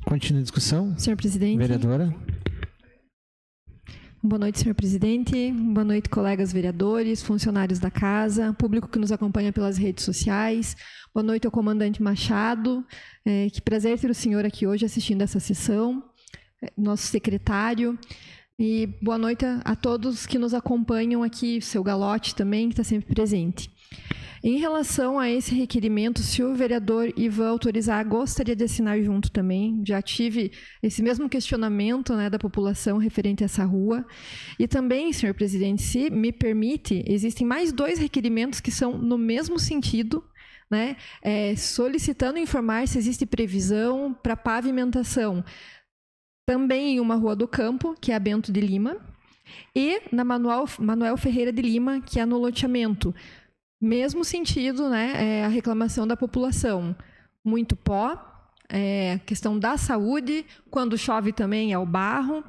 Continua a discussão. Senhor presidente. Vereadora. Boa noite, senhor presidente. Boa noite, colegas vereadores, funcionários da casa, público que nos acompanha pelas redes sociais. Boa noite ao comandante Machado. Que prazer ter o senhor aqui hoje assistindo essa sessão. Nosso secretário. E boa noite a todos que nos acompanham aqui, seu Galote também, que está sempre presente. Em relação a esse requerimento, se o vereador Ivan autorizar, gostaria de assinar junto também. Já tive esse mesmo questionamento, né, da população referente a essa rua. E também, senhor presidente, se me permite, existem mais 2 requerimentos que são no mesmo sentido, né, solicitando informar se existe previsão para pavimentação também em uma rua do campo, que é a Bento de Lima, e na Manuel Ferreira de Lima, que é no loteamento. Mesmo sentido, né, a reclamação da população. Muito pó, questão da saúde, quando chove também é o barro.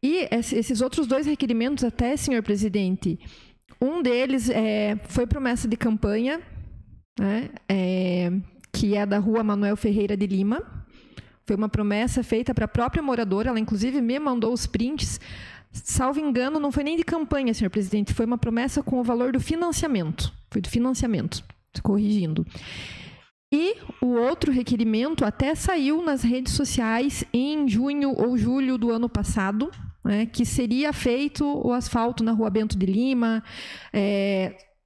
E esses outros 2 requerimentos até, senhor presidente, um deles foi promessa de campanha, né, que é da rua Manuel Ferreira de Lima. Foi uma promessa feita para a própria moradora, ela inclusive me mandou os prints. Salvo engano, não foi nem de campanha, senhor presidente, foi uma promessa com o valor do financiamento. Foi do financiamento, corrigindo. E o outro requerimento até saiu nas redes sociais em junho ou julho do ano passado, né, que seria feito o asfalto na Rua Bento de Lima.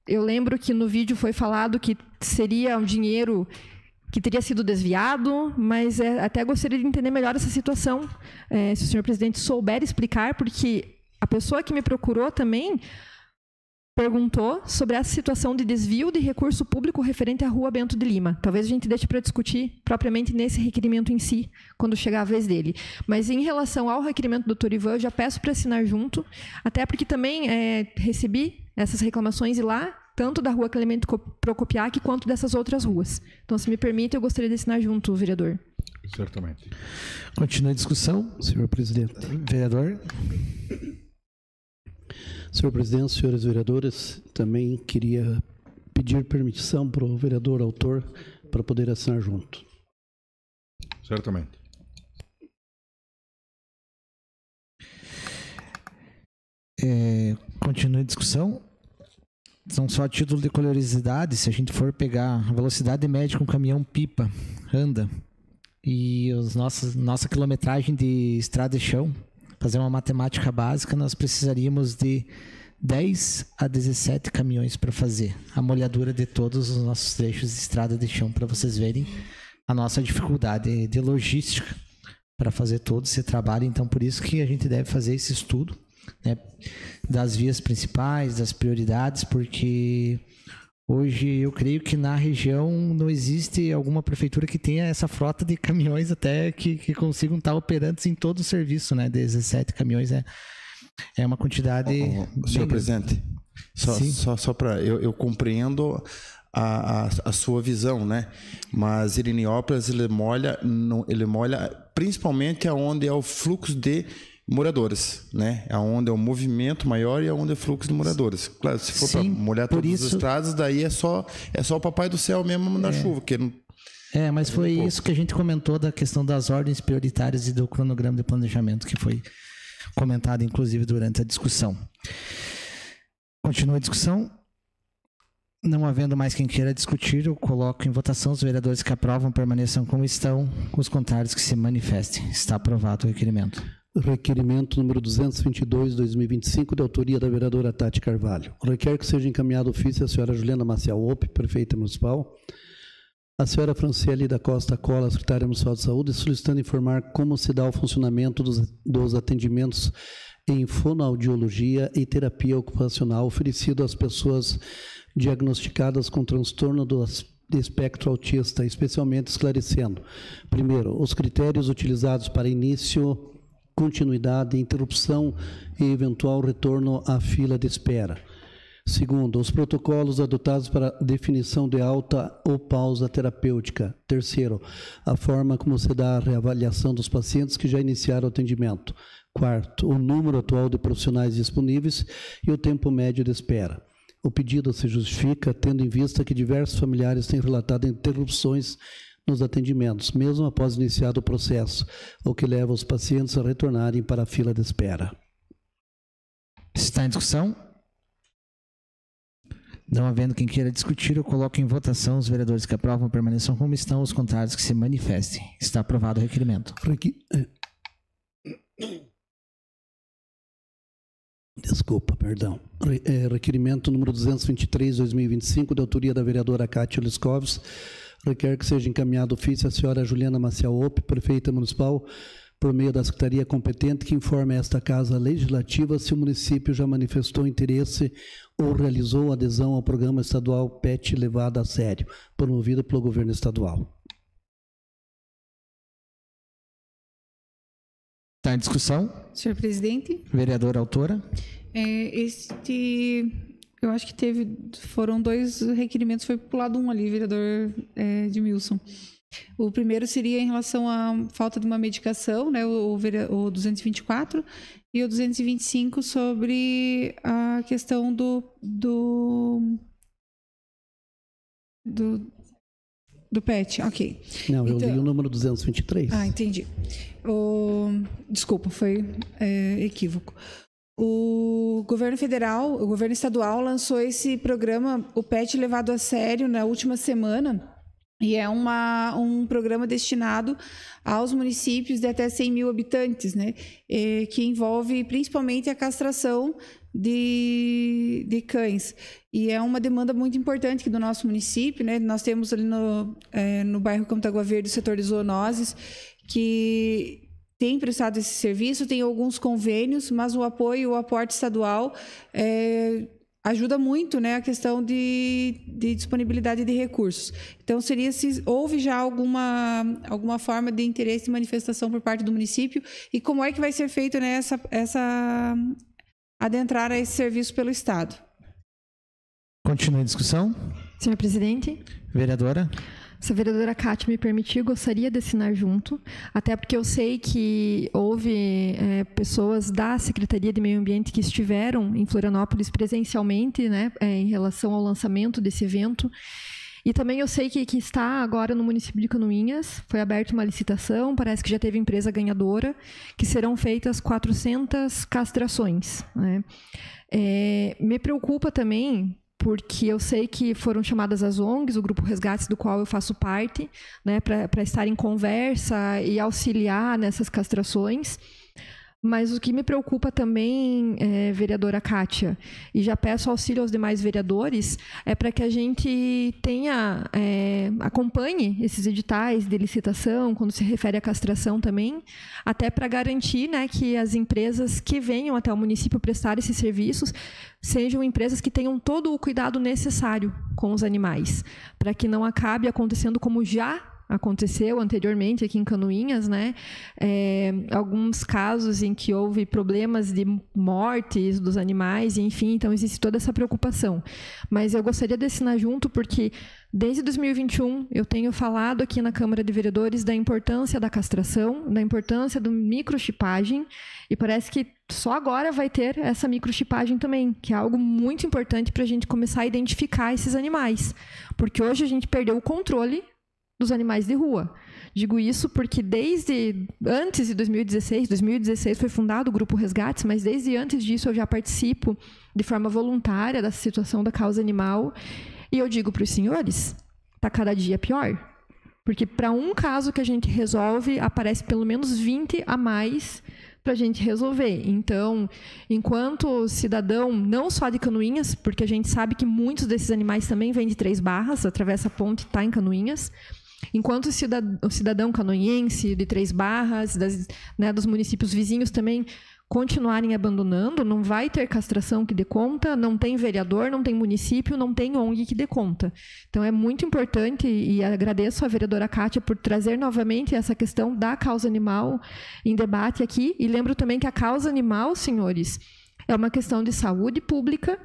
Eu lembro que no vídeo foi falado que seria um dinheiro que teria sido desviado, mas até gostaria de entender melhor essa situação, se o senhor presidente souber explicar, porque a pessoa que me procurou também perguntou sobre essa situação de desvio de recurso público referente à Rua Bento de Lima. Talvez a gente deixe para discutir propriamente nesse requerimento em si, quando chegar a vez dele. Mas em relação ao requerimento do Dr. Ivan, eu já peço para assinar junto, até porque também recebi essas reclamações e lá, tanto da Rua Clemente Procopiac quanto dessas outras ruas. Então, se me permite, eu gostaria de assinar junto, vereador. Certamente. Continua a discussão. Senhor presidente. Vereador. Senhor presidente, senhores vereadores, também queria pedir permissão para o vereador autor para poder assinar junto. Certamente. Continua a discussão. São só a título de curiosidade, se a gente for pegar a velocidade média que um caminhão pipa anda e nossa quilometragem de estrada de chão, fazer uma matemática básica, nós precisaríamos de 10 a 17 caminhões para fazer a molhadura de todos os nossos trechos de estrada de chão, para vocês verem a nossa dificuldade de logística para fazer todo esse trabalho. Então, por isso que a gente deve fazer esse estudo, né, das vias principais, das prioridades, porque hoje eu creio que na região não existe alguma prefeitura que tenha essa frota de caminhões até que consigam estar operantes em todo o serviço, né? 17 caminhões é uma quantidade... Senhor presidente, só para... Eu compreendo a sua visão, né? Mas Irineuópolis, ele molha principalmente aonde é o fluxo de moradores, né? Aonde é o movimento maior e aonde é o fluxo de moradores. Claro, se for para molhar todas as estradas, daí é só o papai do céu mesmo na chuva, que não... mas foi isso que a gente comentou da questão das ordens prioritárias e do cronograma de planejamento, que foi comentado inclusive durante a discussão. Continua a discussão. Não havendo mais quem queira discutir, eu coloco em votação. Os vereadores que aprovam permaneçam como estão, os contrários que se manifestem. Está aprovado o requerimento. Requerimento número 222/2025, de autoria da vereadora Tati Carvalho. Requer que seja encaminhado ofício à senhora Juliana Maciel Opp, prefeita municipal, a senhora Franciele da Costa Cola, secretária municipal de saúde, solicitando informar como se dá o funcionamento dos atendimentos em fonoaudiologia e terapia ocupacional oferecido às pessoas diagnosticadas com transtorno do espectro autista, especialmente esclarecendo, primeiro, os critérios utilizados para início, continuidade, interrupção e eventual retorno à fila de espera. Segundo, os protocolos adotados para definição de alta ou pausa terapêutica. Terceiro, a forma como se dá a reavaliação dos pacientes que já iniciaram o atendimento. Quarto, o número atual de profissionais disponíveis e o tempo médio de espera. O pedido se justifica tendo em vista que diversos familiares têm relatado interrupções nos atendimentos, mesmo após iniciado o processo, o que leva os pacientes a retornarem para a fila de espera. Está em discussão? Não havendo quem queira discutir, eu coloco em votação. Os vereadores que aprovam permaneçam como estão, os contrários que se manifestem. Está aprovado o requerimento. Desculpa, perdão. Requerimento número 223/2025, de autoria da vereadora Kátia Liscoves, requer que seja encaminhado ofício à senhora Juliana Maciel Opp, prefeita municipal, por meio da secretaria competente, que informe a esta Casa Legislativa se o município já manifestou interesse ou realizou adesão ao programa estadual PET levado a sério, promovido pelo governo estadual. Está em discussão? Senhor presidente. Vereadora autora. Eu acho que foram 2 requerimentos, foi pro lado 1 ali, vereador Edmilson. O primeiro seria em relação à falta de uma medicação, né, o 224, e o 225 sobre a questão do PET, ok. Não, eu li o número 223. Ah, entendi. Desculpa, foi equívoco. O governo federal, o governo estadual lançou esse programa, o PET levado a sério, na última semana, E é um programa destinado aos municípios de até 100 mil habitantes, né? Que envolve principalmente a castração de cães. E é uma demanda muito importante aqui do nosso município, né? Nós temos ali no bairro Campo d'Água Verde o setor de zoonoses, que tem prestado esse serviço, tem alguns convênios, mas o apoio e o aporte estadual ajuda muito, né, a questão de disponibilidade de recursos. Então, seria se houve já alguma forma de interesse e manifestação por parte do município e como é que vai ser feito, né, adentrar a esse serviço pelo Estado. Continua a discussão. Senhor presidente. Vereadora. Se a vereadora Cátia me permitir, gostaria de assinar junto, até porque eu sei que houve pessoas da Secretaria de Meio Ambiente que estiveram em Florianópolis presencialmente, né, em relação ao lançamento desse evento. E também eu sei que está agora no município de Canoinhas, foi aberta uma licitação, parece que já teve empresa ganhadora, que serão feitas 400 castrações, né. Me preocupa também, porque eu sei que foram chamadas as ONGs, o Grupo Resgates, do qual eu faço parte, né, para estar em conversa e auxiliar nessas castrações. Mas o que me preocupa também, vereadora Cátia, e já peço auxílio aos demais vereadores, é para que a gente acompanhe esses editais de licitação, quando se refere à castração também, até para garantir, né, que as empresas que venham até o município prestar esses serviços sejam empresas que tenham todo o cuidado necessário com os animais, para que não acabe acontecendo como já aconteceu anteriormente aqui em Canoinhas, né? Alguns casos em que houve problemas de mortes dos animais, enfim, então existe toda essa preocupação. Mas eu gostaria de assinar junto porque desde 2021 eu tenho falado aqui na Câmara de Vereadores da importância da castração, da importância da microchipagem, e parece que só agora vai ter essa microchipagem também, que é algo muito importante para a gente começar a identificar esses animais, porque hoje a gente perdeu o controle dos animais de rua. Digo isso porque desde antes de 2016 foi fundado o Grupo Resgates, mas desde antes disso eu já participo de forma voluntária da situação da causa animal. E eu digo para os senhores, está cada dia pior. Porque para um caso que a gente resolve, aparece pelo menos 20 a mais para a gente resolver. Então, enquanto cidadão, não só de Canoinhas, porque a gente sabe que muitos desses animais também vêm de Três Barras, atravessa a ponte e está em Canoinhas. Enquanto o cidadão canoinhense de Três Barras, dos municípios vizinhos também continuarem abandonando, não vai ter castração que dê conta, não tem vereador, não tem município, não tem ONG que dê conta. Então é muito importante e agradeço a vereadora Cátia por trazer novamente essa questão da causa animal em debate aqui. E lembro também que a causa animal, senhores, é uma questão de saúde pública,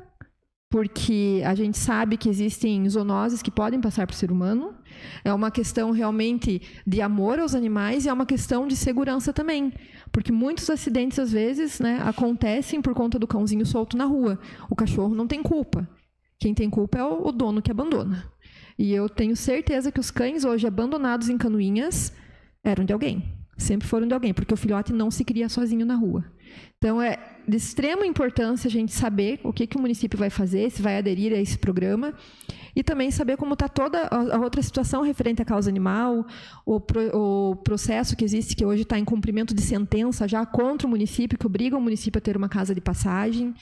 porque a gente sabe que existem zoonoses que podem passar para o ser humano, é uma questão realmente de amor aos animais e é uma questão de segurança também, porque muitos acidentes, às vezes, né, acontecem por conta do cãozinho solto na rua. O cachorro não tem culpa. Quem tem culpa é o dono que abandona. E eu tenho certeza que os cães hoje abandonados em Canoinhas eram de alguém. Sempre foram de alguém, porque o filhote não se cria sozinho na rua. Então, é de extrema importância a gente saber o que o município vai fazer, se vai aderir a esse programa, e também saber como está toda a outra situação referente à causa animal, o processo que existe, que hoje está em cumprimento de sentença já contra o município, que obriga o município a ter uma casa de passagem.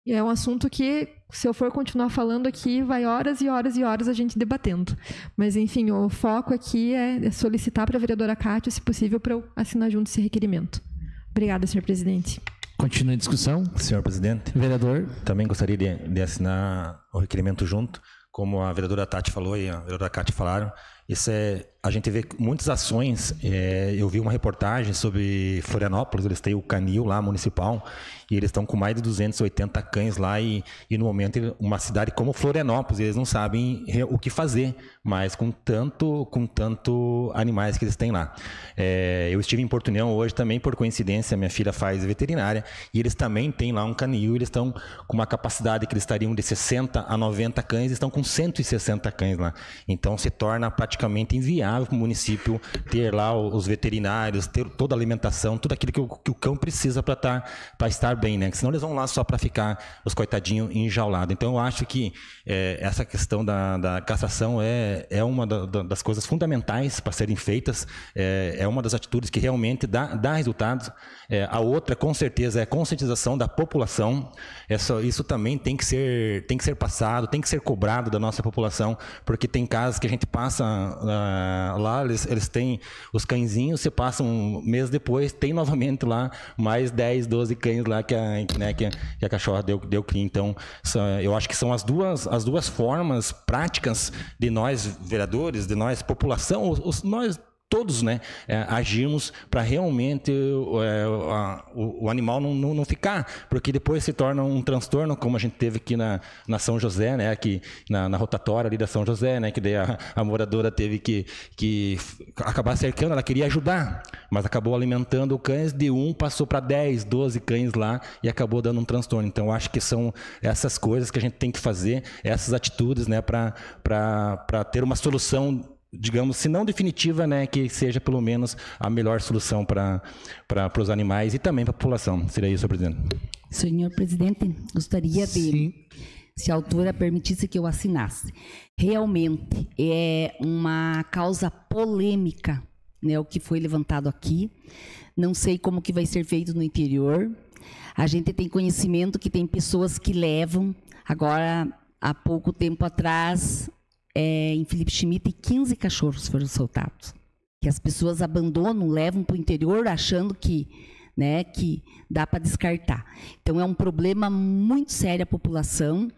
E é um assunto que, se eu for continuar falando aqui, vai horas e horas e horas a gente debatendo. Mas, enfim, o foco aqui é solicitar para a vereadora Cátia, se possível, para eu assinar junto esse requerimento. Obrigada, senhor presidente. Continua a discussão. Senhor presidente. Vereador. Também gostaria de assinar o requerimento junto, como a vereadora Tati falou e a vereadora Cátia falaram. A gente vê muitas ações. Eu vi uma reportagem sobre Florianópolis, eles têm o canil lá municipal e eles estão com mais de 280 cães lá e no momento uma cidade como Florianópolis, eles não sabem o que fazer, mas com tanto animais que eles têm lá. Eu estive em Porto União hoje também, por coincidência, minha filha faz veterinária e eles também têm lá um canil, eles estão com uma capacidade que eles estariam de 60 a 90 cães, estão com 160 cães lá. Então se torna praticamente inviável viável para o município ter lá os veterinários, ter toda a alimentação, tudo aquilo que o cão precisa para estar bem, né? Senão eles vão lá só para ficar os coitadinhos enjaulados. Então eu acho que essa questão da castração é uma das coisas fundamentais para serem feitas, é uma das atitudes que realmente dá resultados. A outra, com certeza, é a conscientização da população. Isso também tem que ser passado, tem que ser cobrado da nossa população, porque tem casos que a gente passa lá, eles têm os cãezinhos, você passa um mês depois, tem novamente lá mais 10, 12 cães lá que a cachorra deu cria. Então, eu acho que são as duas formas práticas de nós, vereadores, de nós, população, nós todos, né, agirmos para realmente o animal não ficar, porque depois se torna um transtorno, como a gente teve aqui na São José, né, aqui na rotatória ali da São José, né, que daí a moradora teve que acabar cercando, ela queria ajudar, mas acabou alimentando cães, de 1 passou para 10, 12 cães lá e acabou dando um transtorno. Então, acho que são essas coisas que a gente tem que fazer, essas atitudes, né, para ter uma solução, digamos, se não definitiva, né, que seja pelo menos a melhor solução para os animais e também para a população. Seria isso, presidente. Senhor presidente, gostaria de, se a autora permitisse que eu assinasse. Realmente é uma causa polêmica, né, o que foi levantado aqui. Não sei como que vai ser feito no interior. A gente tem conhecimento que tem pessoas que levam. Agora, há pouco tempo atrás, em Felipe Schmidt, 15 cachorros foram soltados. Que as pessoas abandonam, levam para o interior achando que dá para descartar. Então, é um problema muito sério a população.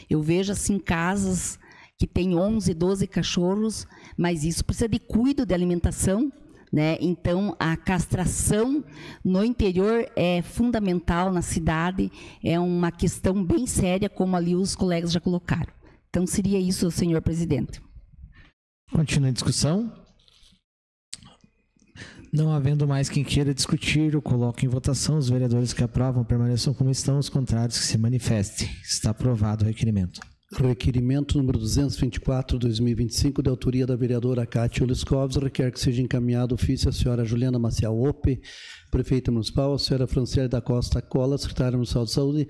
Eu vejo assim casas que tem 11, 12 cachorros, mas isso precisa de cuidado de alimentação, né? Então, a castração no interior é fundamental, na cidade é uma questão bem séria, como ali os colegas já colocaram. Então, seria isso, senhor presidente. Continua a discussão. Não havendo mais quem queira discutir, eu coloco em votação. Os vereadores que aprovam permaneçam como estão, os contrários que se manifestem. Está aprovado o requerimento. Requerimento número 224/2025, de autoria da vereadora Cátia Oliskovs, requer que seja encaminhado ofício à senhora Juliana Maciel Ope, prefeita municipal, à senhora Franciele da Costa Cola, secretária municipal de saúde,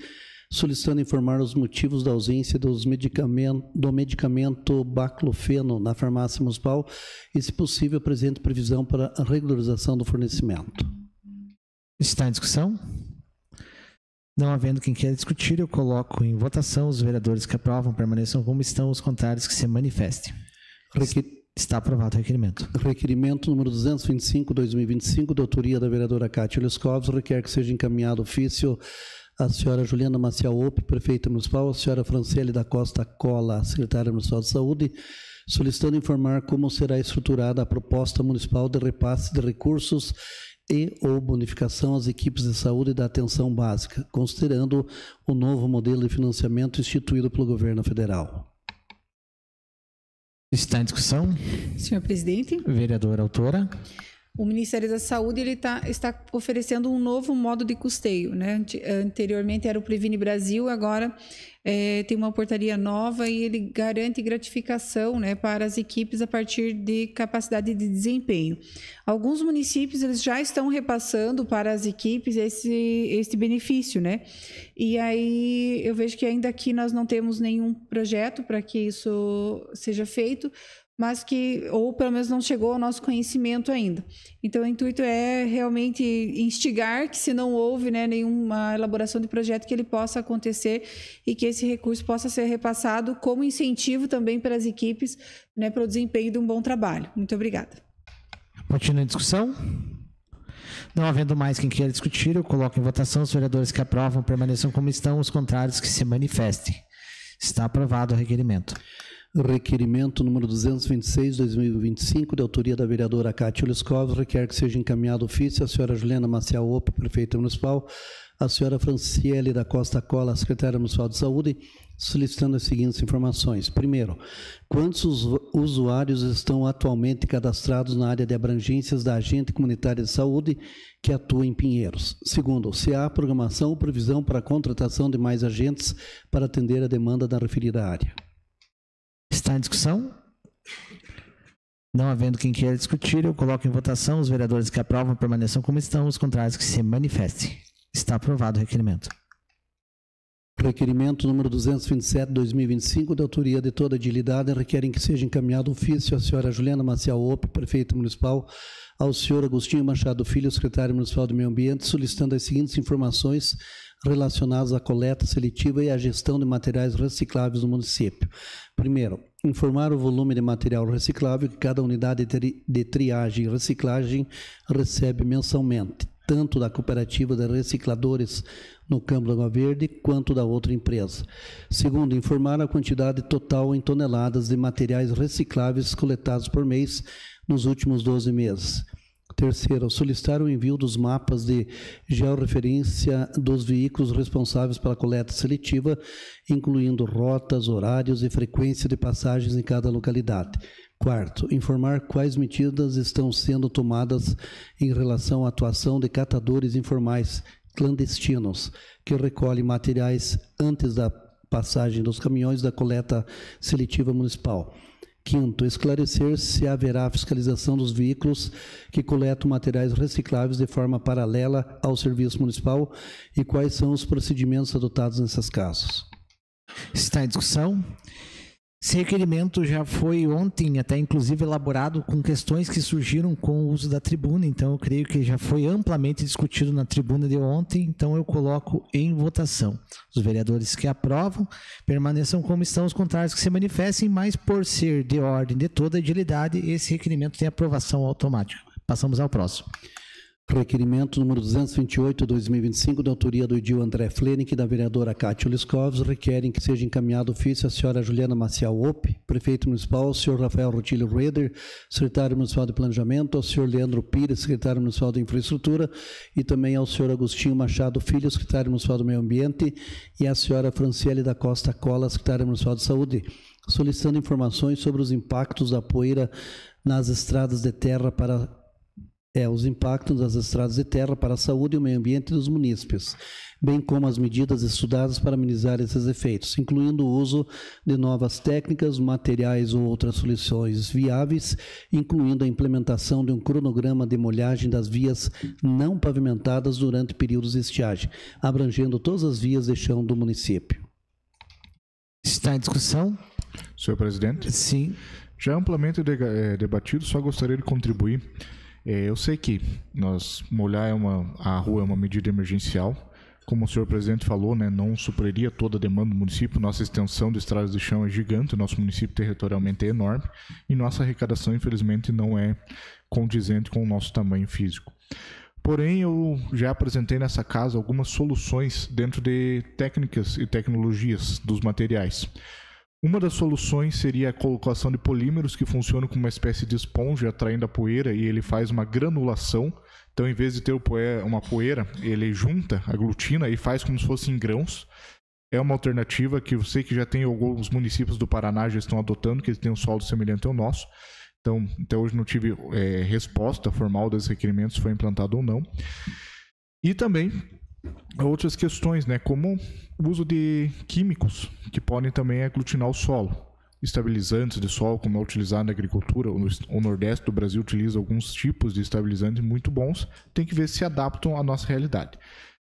solicitando informar os motivos da ausência do medicamento baclofeno na farmácia municipal e, se possível, apresente previsão para a regularização do fornecimento. Está em discussão? Não havendo quem queira discutir, eu coloco em votação. Os vereadores que aprovam permaneçam como estão, os contrários que se manifestem. Está aprovado o requerimento. Requerimento número 225/2025, de autoria da vereadora Cátia Oliskovs, requer que seja encaminhado ofício a senhora Juliana Maciel Ope, prefeita municipal, a senhora Franciele da Costa Cola, secretária municipal de saúde, solicitando informar como será estruturada a proposta municipal de repasse de recursos e ou bonificação às equipes de saúde da atenção básica, considerando o novo modelo de financiamento instituído pelo governo federal. Está em discussão? Senhor presidente. Vereadora autora. O Ministério da Saúde está oferecendo um novo modo de custeio, né? Anteriormente era o Previne Brasil, agora tem uma portaria nova e ele garante gratificação, né, para as equipes a partir de capacidade de desempenho. Alguns municípios eles já estão repassando para as equipes esse benefício, né? E aí eu vejo que ainda aqui nós não temos nenhum projeto para que isso seja feito, mas ou pelo menos não chegou ao nosso conhecimento ainda. Então, o intuito é realmente instigar que, se não houve, né, nenhuma elaboração de projeto, que ele possa acontecer e que esse recurso possa ser repassado como incentivo também para as equipes, né, para o desempenho de um bom trabalho. Muito obrigada. Continua a discussão? Não havendo mais quem queira discutir, eu coloco em votação. Os vereadores que aprovam permaneçam como estão, os contrários que se manifestem. Está aprovado o requerimento. Requerimento número 226/2025, de autoria da vereadora Cátia Oliskovs, requer que seja encaminhado ofício à senhora Juliana Maciel Ope, prefeita municipal, à senhora Franciele da Costa Cola, secretária municipal de saúde, solicitando as seguintes informações. Primeiro, quantos usuários estão atualmente cadastrados na área de abrangências da agente comunitária de saúde que atua em Pinheiros? Segundo, se há programação ou previsão para a contratação de mais agentes para atender a demanda da referida área. Está em discussão? Não havendo quem queira discutir, eu coloco em votação. Os vereadores que aprovam permaneçam como estão, os contrários que se manifestem. Está aprovado o requerimento. Requerimento número 227/2025, de autoria de toda a edilidade, requerem que seja encaminhado ofício à senhora Juliana Maciel Opp, prefeita municipal, ao senhor Agostinho Machado Filho, secretário municipal do Meio Ambiente, solicitando as seguintes informações relacionadas à coleta seletiva e à gestão de materiais recicláveis no município. Primeiro, informar o volume de material reciclável que cada unidade de triagem e reciclagem recebe mensalmente, tanto da cooperativa de recicladores no Campo da Água Verde, quanto da outra empresa. Segundo, informar a quantidade total em toneladas de materiais recicláveis coletados por mês nos últimos 12 meses. Terceiro, solicitar o envio dos mapas de georreferência dos veículos responsáveis pela coleta seletiva, incluindo rotas, horários e frequência de passagens em cada localidade. Quarto, informar quais medidas estão sendo tomadas em relação à atuação de catadores informais clandestinos que recolhem materiais antes da passagem dos caminhões da coleta seletiva municipal. Quinto, esclarecer se haverá fiscalização dos veículos que coletam materiais recicláveis de forma paralela ao serviço municipal e quais são os procedimentos adotados nesses casos. Está em discussão. Esse requerimento já foi ontem, até inclusive elaborado com questões que surgiram com o uso da tribuna, então eu creio que já foi amplamente discutido na tribuna de ontem, então eu coloco em votação. Os vereadores que aprovam permaneçam como estão, os contrários que se manifestem, mas por ser de ordem de toda a edilidade, esse requerimento tem aprovação automática. Passamos ao próximo. Requerimento número 228/2025, da autoria do Edil André Flenick e da vereadora Cátia Liscovs, requerem que seja encaminhado ofício à senhora Juliana Maciel Opp, prefeito municipal, ao senhor Rafael Rotílio Reder, secretário municipal de Planejamento, ao senhor Leandro Pires, secretário municipal de Infraestrutura, e também ao senhor Agostinho Machado Filho, secretário municipal do Meio Ambiente, e à senhora Franciele da Costa Cola, secretária municipal de Saúde, solicitando informações sobre os impactos da poeira nas estradas de terra para os impactos das estradas de terra para a saúde e o meio ambiente dos munícipes, bem como as medidas estudadas para amenizar esses efeitos, incluindo o uso de novas técnicas, materiais ou outras soluções viáveis, incluindo a implementação de um cronograma de molhagem das vias não pavimentadas durante períodos de estiagem, abrangendo todas as vias de chão do município. Está em discussão? Senhor presidente? Sim. Já amplamente debatido, só gostaria de contribuir. Eu sei que molhar a rua é uma medida emergencial. Como o senhor presidente falou, né, não supriria toda a demanda do município. Nossa extensão de estradas de chão é gigante, nosso município territorialmente é enorme e nossa arrecadação, infelizmente, não é condizente com o nosso tamanho físico. Porém, eu já apresentei nessa casa algumas soluções dentro de técnicas e tecnologias dos materiais. Uma das soluções seria a colocação de polímeros que funcionam como uma espécie de esponja atraindo a poeira e ele faz uma granulação. Então, em vez de ter uma poeira, ele junta, aglutina e faz como se fosse em grãos. É uma alternativa que eu sei que já tem alguns municípios do Paraná já estão adotando, que eles têm um solo semelhante ao nosso. Então, até hoje não tive resposta formal desses requerimentos, se foi implantado ou não. E também outras questões, né, como o uso de químicos que podem também aglutinar o solo. Estabilizantes de solo, como é utilizado na agricultura, o Nordeste do Brasil utiliza alguns tipos de estabilizantes muito bons, tem que ver se adaptam à nossa realidade.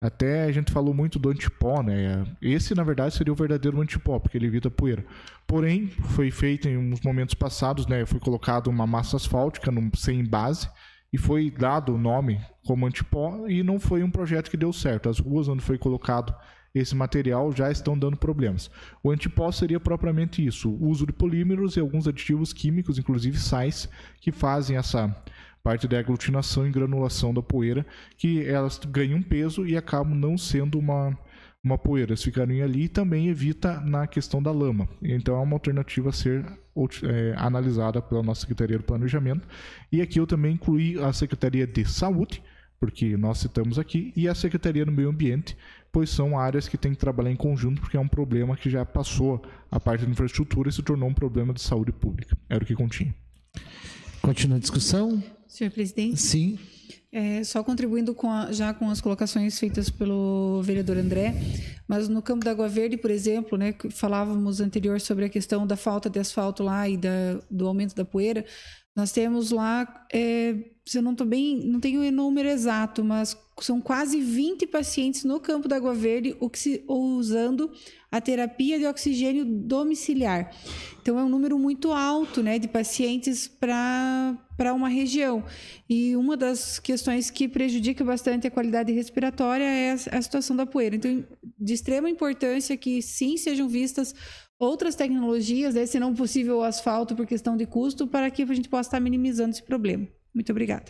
Até a gente falou muito do antipó, né? Esse, na verdade, seria o verdadeiro antipó, porque ele evita poeira. Porém, foi feito em uns momentos passados, né? Foi colocado uma massa asfáltica sem base, e foi dado o nome como antipó e não foi um projeto que deu certo. As ruas onde foi colocado esse material já estão dando problemas. O antipó seria propriamente isso, o uso de polímeros e alguns aditivos químicos, inclusive sais, que fazem essa parte da aglutinação e granulação da poeira, que elas ganham peso e acabam não sendo uma poeira, eles ficariam ali e também evita na questão da lama. Então é uma alternativa a ser analisada pela nossa Secretaria do Planejamento. E aqui eu também incluí a Secretaria de Saúde, porque nós citamos aqui, e a Secretaria do Meio Ambiente, pois são áreas que têm que trabalhar em conjunto, porque é um problema que já passou a parte da infraestrutura e se tornou um problema de saúde pública. Era o que continha. Continua a discussão? Senhor presidente? Sim. Só contribuindo já com as colocações feitas pelo vereador André, mas no Campo da Água Verde, por exemplo, né, que falávamos anterior sobre a questão da falta de asfalto lá e do aumento da poeira, Nós temos lá, se eu não estou bem, não tenho o número exato, mas são quase 20 pacientes no Campo da Água Verde usando a terapia de oxigênio domiciliar. Então, é um número muito alto, né, de pacientes para uma região. E uma das questões que prejudica bastante a qualidade respiratória é a situação da poeira. Então, de extrema importância que, sim, sejam vistas outras tecnologias, né, se não possível o asfalto por questão de custo, para que a gente possa estar minimizando esse problema. Muito obrigada.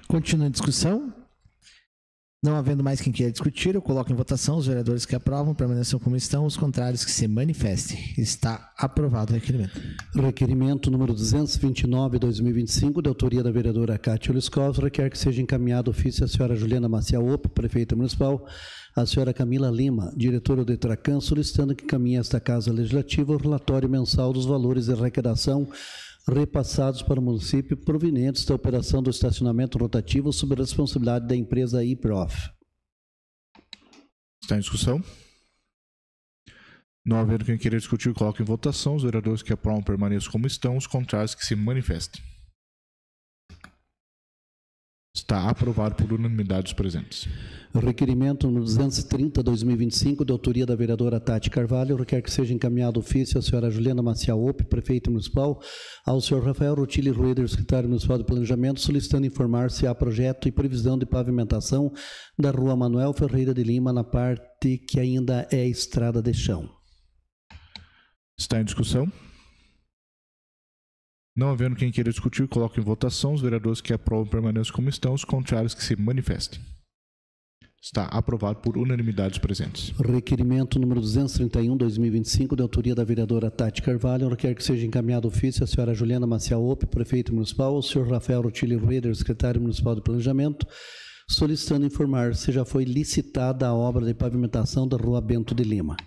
Continua a discussão. Não havendo mais quem queira discutir, eu coloco em votação. Os vereadores que aprovam permaneçam como estão, os contrários que se manifestem. Está aprovado o requerimento. Requerimento número 229/2025, de autoria da vereadora Cátia Liskov, requer que seja encaminhado ofício à senhora Juliana Maciel, prefeita municipal, à senhora Camila Lima, diretora do Etracan, solicitando que encaminhe a esta Casa Legislativa o relatório mensal dos valores de arrecadação repassados para o município provenientes da operação do estacionamento rotativo sob a responsabilidade da empresa IPROF. Está em discussão? Não havendo quem queira discutir, coloque em votação. Os vereadores que aprovam permaneçam como estão, os contrários que se manifestem. Está aprovado por unanimidade dos presentes. Requerimento número 230/2025, de autoria da vereadora Tati Carvalho, requer que seja encaminhado ofício à senhora Juliana Maciel, prefeita municipal, ao senhor Rafael Rotile Rueder, secretário municipal de Planejamento, solicitando informar se há projeto e previsão de pavimentação da rua Manuel Ferreira de Lima, na parte que ainda é estrada de chão. Está em discussão? Não havendo quem queira discutir, coloque em votação. Os vereadores que aprovam permaneçam como estão, os contrários que se manifestem. Está aprovado por unanimidade dos presentes. Requerimento número 231/2025, de autoria da vereadora Tati Carvalho, requer que seja encaminhado ofício à senhora Juliana Maciel, prefeita municipal, ao senhor Rafael Rotile Rueder, secretário municipal de Planejamento, solicitando informar se já foi licitada a obra de pavimentação da rua Bento de Lima.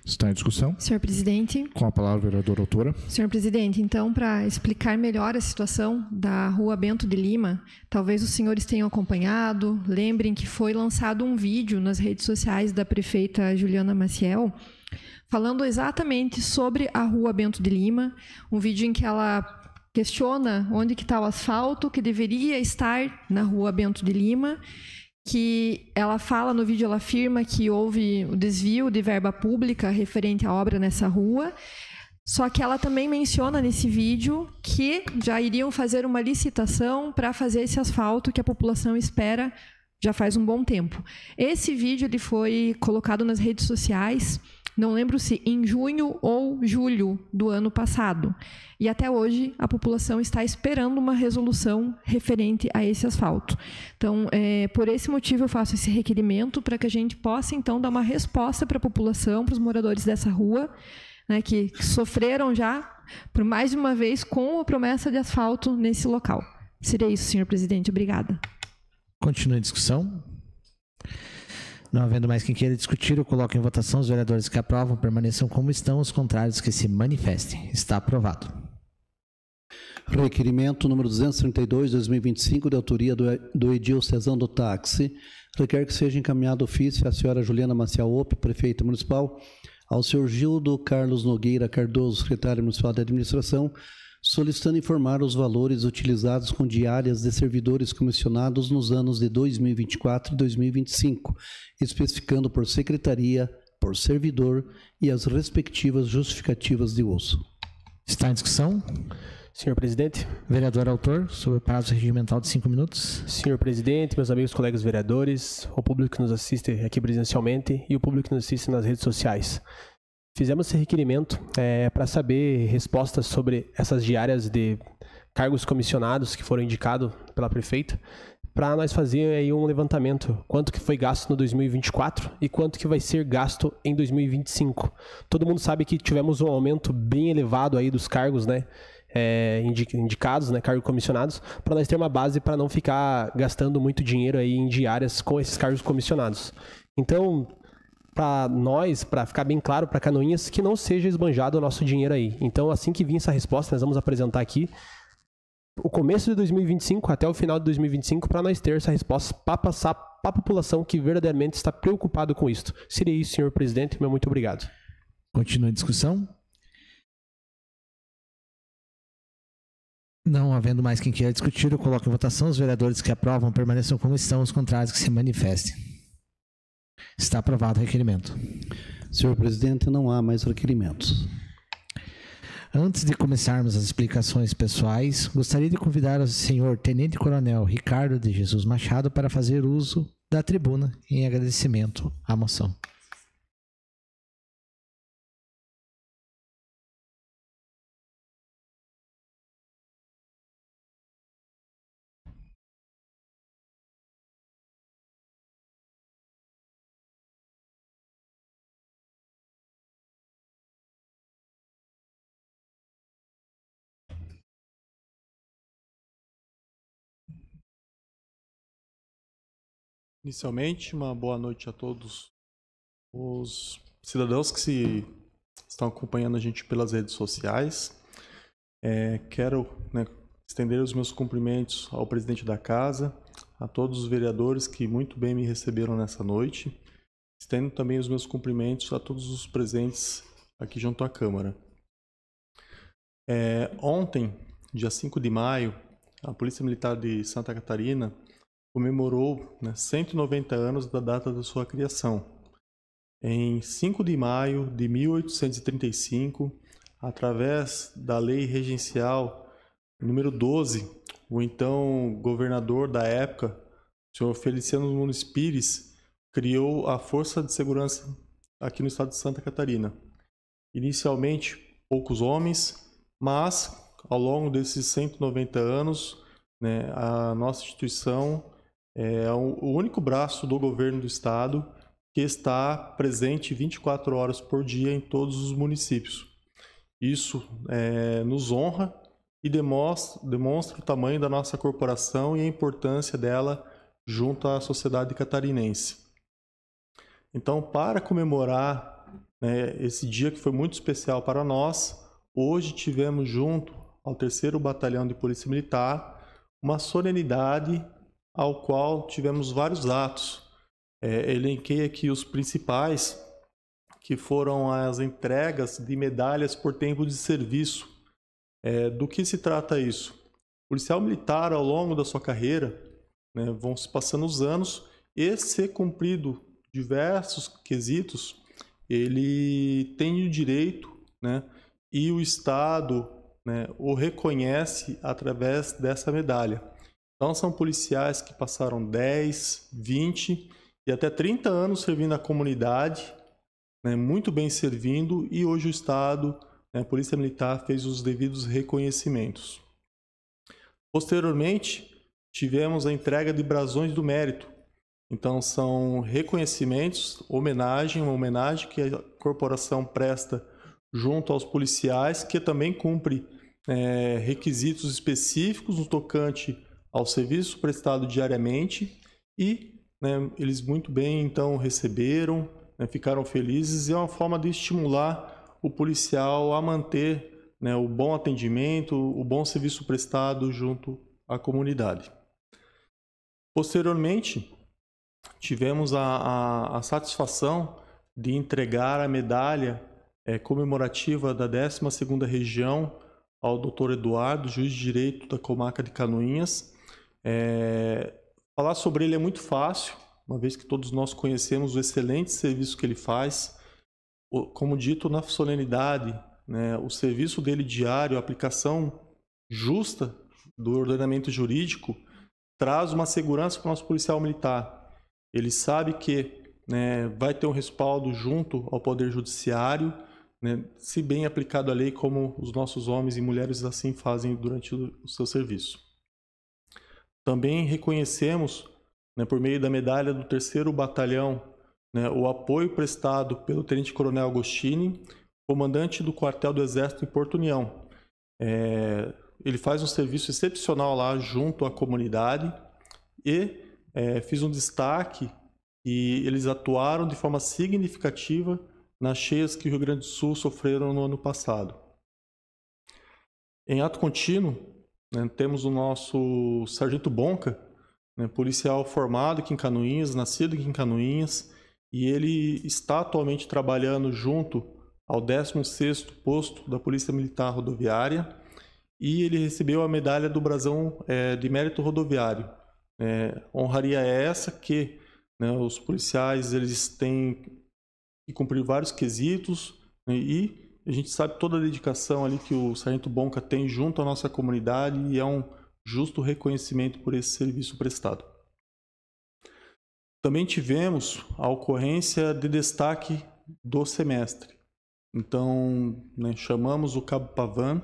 Está em discussão? Senhor presidente. Com a palavra, vereadora autora. Senhor presidente, então, para explicar melhor a situação da rua Bento de Lima, talvez os senhores tenham acompanhado, lembrem que foi lançado um vídeo nas redes sociais da prefeita Juliana Maciel, falando exatamente sobre a rua Bento de Lima, um vídeo em que ela questiona onde que está o asfalto que deveria estar na rua Bento de Lima, que ela fala no vídeo, ela afirma que houve o desvio de verba pública referente à obra nessa rua, só que ela também menciona nesse vídeo que já iriam fazer uma licitação para fazer esse asfalto que a população espera já faz um bom tempo. Esse vídeo ele foi colocado nas redes sociais, não lembro se em junho ou julho do ano passado. E até hoje a população está esperando uma resolução referente a esse asfalto. Então, por esse motivo eu faço esse requerimento para que a gente possa, então, dar uma resposta para a população, para os moradores dessa rua, né, que sofreram já, por mais de uma vez, com a promessa de asfalto nesse local. Seria isso, senhor presidente. Obrigada. Continua a discussão. Não havendo mais quem queira discutir, eu coloco em votação. Os vereadores que aprovam permaneçam como estão, os contrários que se manifestem. Está aprovado. Requerimento número 232/2025, de autoria do Edil Cezão do Táxi, requer que seja encaminhado ofício à senhora Juliana Maciel, prefeita municipal, ao senhor Gildo Carlos Nogueira Cardoso, secretário municipal de administração, solicitando informar os valores utilizados com diárias de servidores comissionados nos anos de 2024 e 2025, especificando por secretaria, por servidor e as respectivas justificativas de uso. Está em discussão? Senhor presidente. Vereador autor, sobre o prazo regimental de 5 minutos. Senhor presidente, meus amigos colegas vereadores, o público que nos assiste aqui presencialmente e o público que nos assiste nas redes sociais. Fizemos esse requerimento para saber respostas sobre essas diárias de cargos comissionados que foram indicados pela prefeita, para nós fazer aí um levantamento, quanto que foi gasto no 2024 e quanto que vai ser gasto em 2025. Todo mundo sabe que tivemos um aumento bem elevado aí dos cargos, né, indicados, né, cargos comissionados, para nós ter uma base para não ficar gastando muito dinheiro aí em diárias com esses cargos comissionados. Então, para nós, para ficar bem claro para Canoinhas, que não seja esbanjado o nosso dinheiro aí. Então, assim que vir essa resposta, nós vamos apresentar aqui o começo de 2025 até o final de 2025 para nós ter essa resposta para passar para a população que verdadeiramente está preocupado com isso. Seria isso, senhor presidente. Meu muito obrigado. Continua a discussão. Não havendo mais quem queira discutir, eu coloco em votação. Os vereadores que aprovam permaneçam como estão, os contrários que se manifestem. Está aprovado o requerimento. Senhor presidente, não há mais requerimentos. Antes de começarmos as explicações pessoais, gostaria de convidar o senhor Tenente Coronel Ricardo de Jesus Machado para fazer uso da tribuna em agradecimento à moção. Inicialmente, uma boa noite a todos os cidadãos que estão acompanhando a gente pelas redes sociais. Quero estender os meus cumprimentos ao presidente da casa, a todos os vereadores que muito bem me receberam nessa noite. Estendo também os meus cumprimentos a todos os presentes aqui junto à Câmara. Ontem, dia 5 de maio, a Polícia Militar de Santa Catarina comemorou 190 anos da data da sua criação. Em 5 de maio de 1835, através da Lei Regencial número 12, o então governador da época, o senhor Feliciano Nunes Pires, criou a Força de Segurança aqui no estado de Santa Catarina. Inicialmente, poucos homens, mas ao longo desses 190 anos, a nossa instituição é o único braço do governo do estado que está presente 24 horas por dia em todos os municípios. Isso nos honra e demonstra o tamanho da nossa corporação e a importância dela junto à sociedade catarinense. Então, para comemorar esse dia que foi muito especial para nós, hoje tivemos junto ao 3º Batalhão de Polícia Militar uma solenidade ao qual tivemos vários atos. Elenquei aqui os principais, que foram as entregas de medalhas por tempo de serviço. Do que se trata isso? O policial militar, ao longo da sua carreira, vão se passando os anos, e se cumprido diversos quesitos, ele tem o direito, e o Estado o reconhece através dessa medalha. Então, são policiais que passaram 10, 20 e até 30 anos servindo a comunidade, muito bem servindo, e hoje o Estado, a Polícia Militar, fez os devidos reconhecimentos. Posteriormente, tivemos a entrega de brasões do mérito. Então, são reconhecimentos, uma homenagem que a corporação presta junto aos policiais, que também cumpre requisitos específicos no tocante ao serviço prestado diariamente, e eles muito bem então receberam, ficaram felizes, e é uma forma de estimular o policial a manter o bom atendimento, o bom serviço prestado junto à comunidade. Posteriormente, tivemos a satisfação de entregar a medalha comemorativa da 12ª Região ao Dr. Eduardo, juiz de direito da comarca de Canoinhas. Falar sobre ele é muito fácil, uma vez que todos nós conhecemos o excelente serviço que ele faz. Como dito na solenidade, o serviço dele diário, a aplicação justa do ordenamento jurídico, traz uma segurança para o nosso policial militar. Ele sabe que vai ter um respaldo junto ao Poder Judiciário, se bem aplicado a lei, como os nossos homens e mulheres assim fazem durante o seu serviço. Também reconhecemos, por meio da medalha do 3º Batalhão, o apoio prestado pelo Tenente Coronel Agostini, comandante do quartel do Exército em Porto União. Ele faz um serviço excepcional lá junto à comunidade, e fiz um destaque que eles atuaram de forma significativa nas cheias que o Rio Grande do Sul sofreram no ano passado. Em ato contínuo, temos o nosso Sargento Bonca, policial formado aqui em Canoinhas, nascido aqui em Canoinhas, e ele está atualmente trabalhando junto ao 16º Posto da Polícia Militar Rodoviária, e ele recebeu a medalha do Brasão de Mérito Rodoviário. Honraria essa que, né, os policiais eles têm que cumprir vários quesitos, né, e a gente sabe toda a dedicação ali que o Sargento Bonca tem junto à nossa comunidade e é um justo reconhecimento por esse serviço prestado. Também tivemos a ocorrência de destaque do semestre. Então, né, chamamos o Cabo Pavan,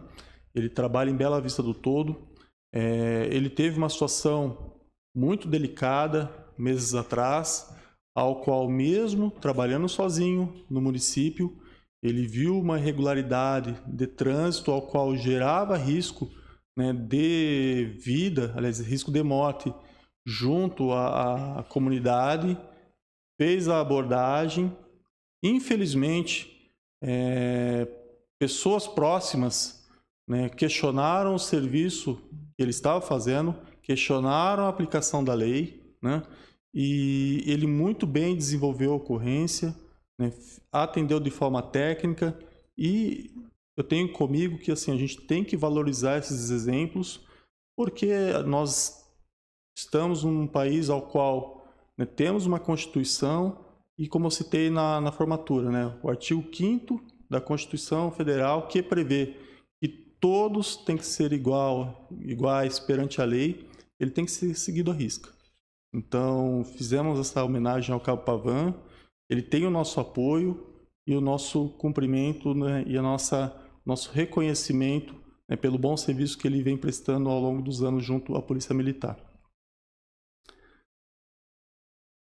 ele trabalha em Bela Vista do Todo. Ele teve uma situação muito delicada meses atrás, ao qual mesmo trabalhando sozinho no município, ele viu uma irregularidade de trânsito ao qual gerava risco, né, de vida, aliás, risco de morte junto à comunidade, fez a abordagem. Infelizmente, pessoas próximas, né, questionaram o serviço que ele estava fazendo, questionaram a aplicação da lei, né, e ele muito bem desenvolveu a ocorrência, né, atendeu de forma técnica, e eu tenho comigo que assim, a gente tem que valorizar esses exemplos, porque nós estamos num país ao qual, né, temos uma Constituição e, como eu citei na formatura, né, o artigo 5º da Constituição Federal, que prevê que todos têm que ser iguais perante a lei, ele tem que ser seguido à risca. Então, fizemos essa homenagem ao Cabo Pavan, ele tem o nosso apoio e o nosso cumprimento, né, e nosso reconhecimento, né, pelo bom serviço que ele vem prestando ao longo dos anos junto à Polícia Militar.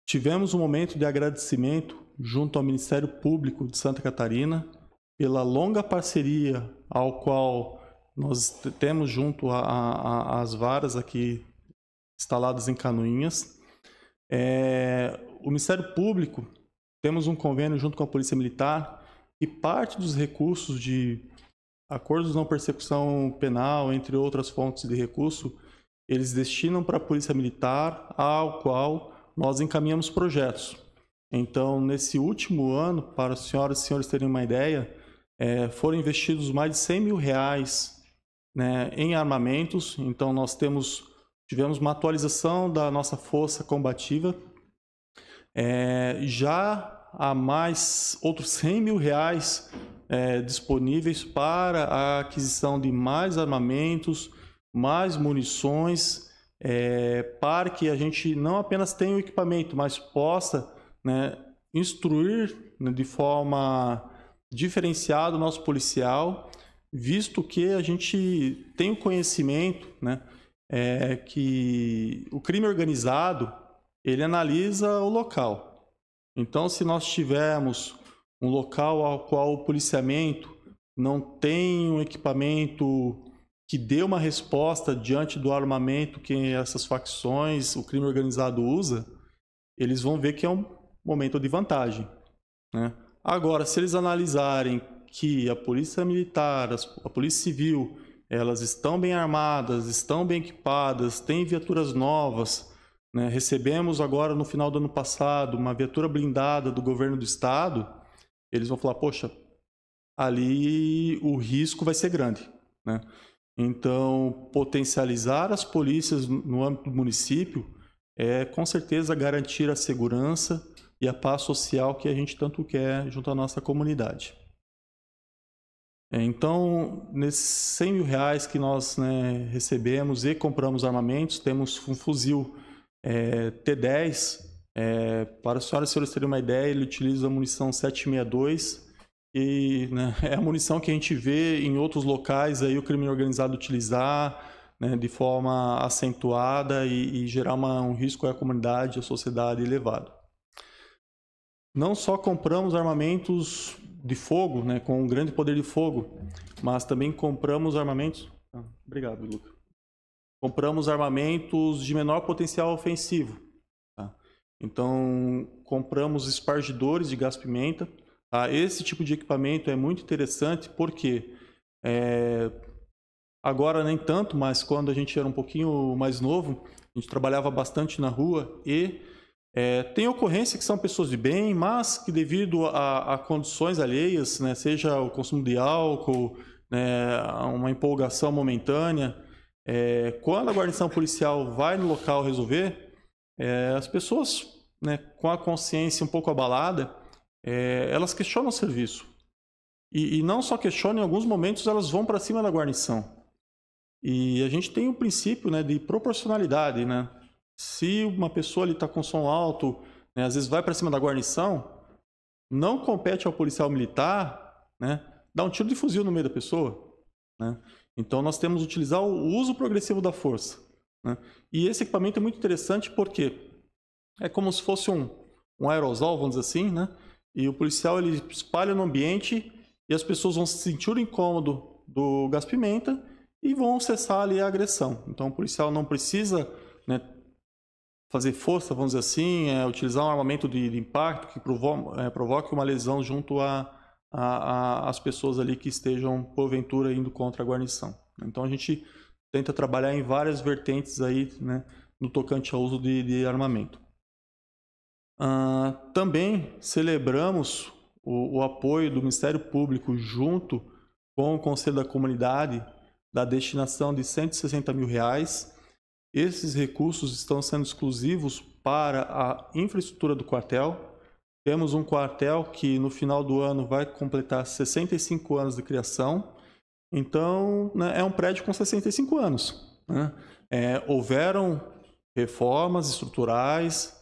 Tivemos um momento de agradecimento junto ao Ministério Público de Santa Catarina pela longa parceria ao qual nós temos junto às varas aqui instaladas em Canoinhas. O Ministério Público, temos um convênio junto com a Polícia Militar e parte dos recursos de acordos de não persecução penal, entre outras fontes de recurso, eles destinam para a Polícia Militar, ao qual nós encaminhamos projetos. Então, nesse último ano, para as senhoras e senhores terem uma ideia, foram investidos mais de R$100 mil, né, em armamentos. Então, nós tivemos uma atualização da nossa força combativa. Já há mais outros R$100 mil disponíveis para a aquisição de mais armamentos, mais munições, para que a gente não apenas tenha o equipamento, mas possa, né, instruir, né, de forma diferenciada o nosso policial, visto que a gente tem o conhecimento, né, que o crime organizado ele analisa o local. Então, se nós tivermos um local ao qual o policiamento não tem um equipamento que dê uma resposta diante do armamento que essas facções, o crime organizado usa, eles vão ver que é um momento de vantagem, né? Agora, se eles analisarem que a Polícia Militar, a Polícia Civil, elas estão bem armadas, estão bem equipadas, têm viaturas novas, né? Recebemos agora, no final do ano passado, uma viatura blindada do governo do estado, eles vão falar, poxa, ali o risco vai ser grande, né? Então, potencializar as polícias no âmbito do município é, com certeza, garantir a segurança e a paz social que a gente tanto quer junto à nossa comunidade. Então, nesses R$100 mil que nós, né, recebemos e compramos armamentos, temos um fuzil T10. Para as senhoras e senhores terem uma ideia, ele utiliza a munição 762, e, né, é a munição que a gente vê em outros locais aí o crime organizado utilizar, né, de forma acentuada e gerar um risco à comunidade e à sociedade elevado. Não só compramos armamentos de fogo, né, com um grande poder de fogo, mas também compramos armamentos... Obrigado, Luca. Compramos armamentos de menor potencial ofensivo. Tá? Então, compramos espargidores de gás-pimenta. Tá? Esse tipo de equipamento é muito interessante porque... agora nem tanto, mas quando a gente era um pouquinho mais novo, a gente trabalhava bastante na rua e tem ocorrência que são pessoas de bem, mas que devido a condições alheias, né, seja o consumo de álcool, né, uma empolgação momentânea. Quando a guarnição policial vai no local resolver, as pessoas, né, com a consciência um pouco abalada, elas questionam o serviço. E não só questionam, em alguns momentos elas vão para cima da guarnição. E a gente tem um princípio, né, de proporcionalidade, né? Se uma pessoa está com som alto, né, às vezes vai para cima da guarnição, não compete ao policial militar, né, dar um tiro de fuzil no meio da pessoa, né? Então nós temos que utilizar o uso progressivo da força, né? E esse equipamento é muito interessante porque é como se fosse um aerosol, vamos dizer assim, né? E o policial ele espalha no ambiente e as pessoas vão sentir o incômodo do gás pimenta e vão cessar ali a agressão. Então o policial não precisa, né, fazer força, vamos dizer assim, utilizar um armamento de impacto que provoque uma lesão junto às pessoas ali que estejam, porventura, indo contra a guarnição. Então a gente tenta trabalhar em várias vertentes aí, né, no tocante ao uso de armamento. Também celebramos o apoio do Ministério Público junto com o Conselho da Comunidade da destinação de R$160 mil. Esses recursos estão sendo exclusivos para a infraestrutura do quartel. Temos um quartel que no final do ano vai completar 65 anos de criação. Então, né, é um prédio com 65 anos. Né? Houveram reformas estruturais.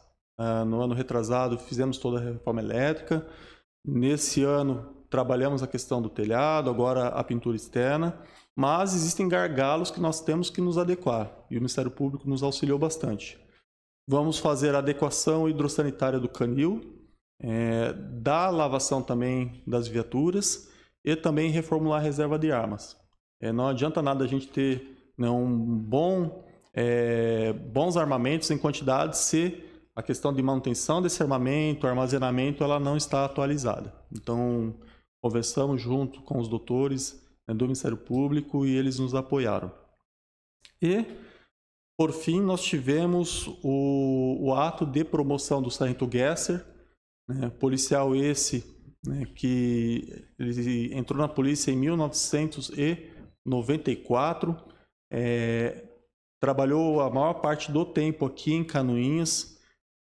No ano retrasado fizemos toda a reforma elétrica. Nesse ano trabalhamos a questão do telhado, agora a pintura externa. Mas existem gargalos que nós temos que nos adequar e o Ministério Público nos auxiliou bastante. Vamos fazer a adequação hidrossanitária do canil, da lavação também das viaturas e também reformular a reserva de armas. Não adianta nada a gente ter, né, bons armamentos em quantidade se a questão de manutenção desse armamento, armazenamento, ela não está atualizada. Então, conversamos junto com os doutores do Ministério Público e eles nos apoiaram. E, por fim, nós tivemos o ato de promoção do Sargento Gesser, né, policial esse, né, que ele entrou na polícia em 1994, trabalhou a maior parte do tempo aqui em Canoinhas,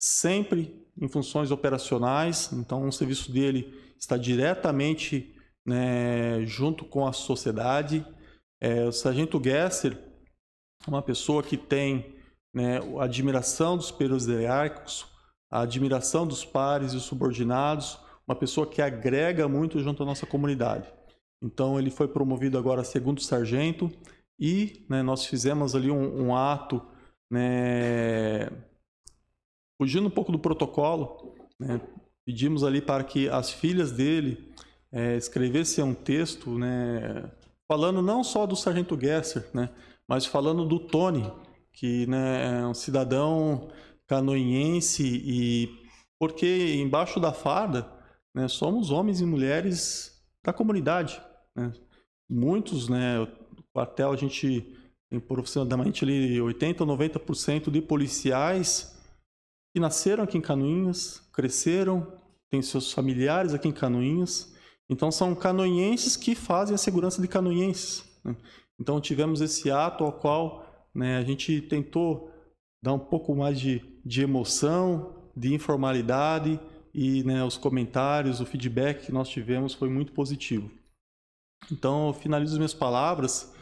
sempre em funções operacionais, então o serviço dele está diretamente, né, junto com a sociedade. O Sargento Gesser é uma pessoa que tem, né, a admiração dos superiores hierárquicos, a admiração dos pares e os subordinados, uma pessoa que agrega muito junto à nossa comunidade. Então ele foi promovido agora a segundo sargento e, né, nós fizemos ali um ato, né, fugindo um pouco do protocolo, né, pedimos ali para que as filhas dele escrevesse um texto, né, falando não só do Sargento Gesser, né, mas falando do Tony, que, né, é um cidadão canoinhense, e porque embaixo da farda, né, somos homens e mulheres da comunidade. Né. Muitos, né, no quartel a gente tem aproximadamente ali 80% ou 90% de policiais que nasceram aqui em Canoinhas, cresceram, têm seus familiares aqui em Canoinhas. Então, são canoinhenses que fazem a segurança de canoinhenses. Né? Então, tivemos esse ato ao qual, né, a gente tentou dar um pouco mais de emoção, de informalidade e, né, os comentários, o feedback que nós tivemos foi muito positivo. Então, eu finalizo as minhas palavras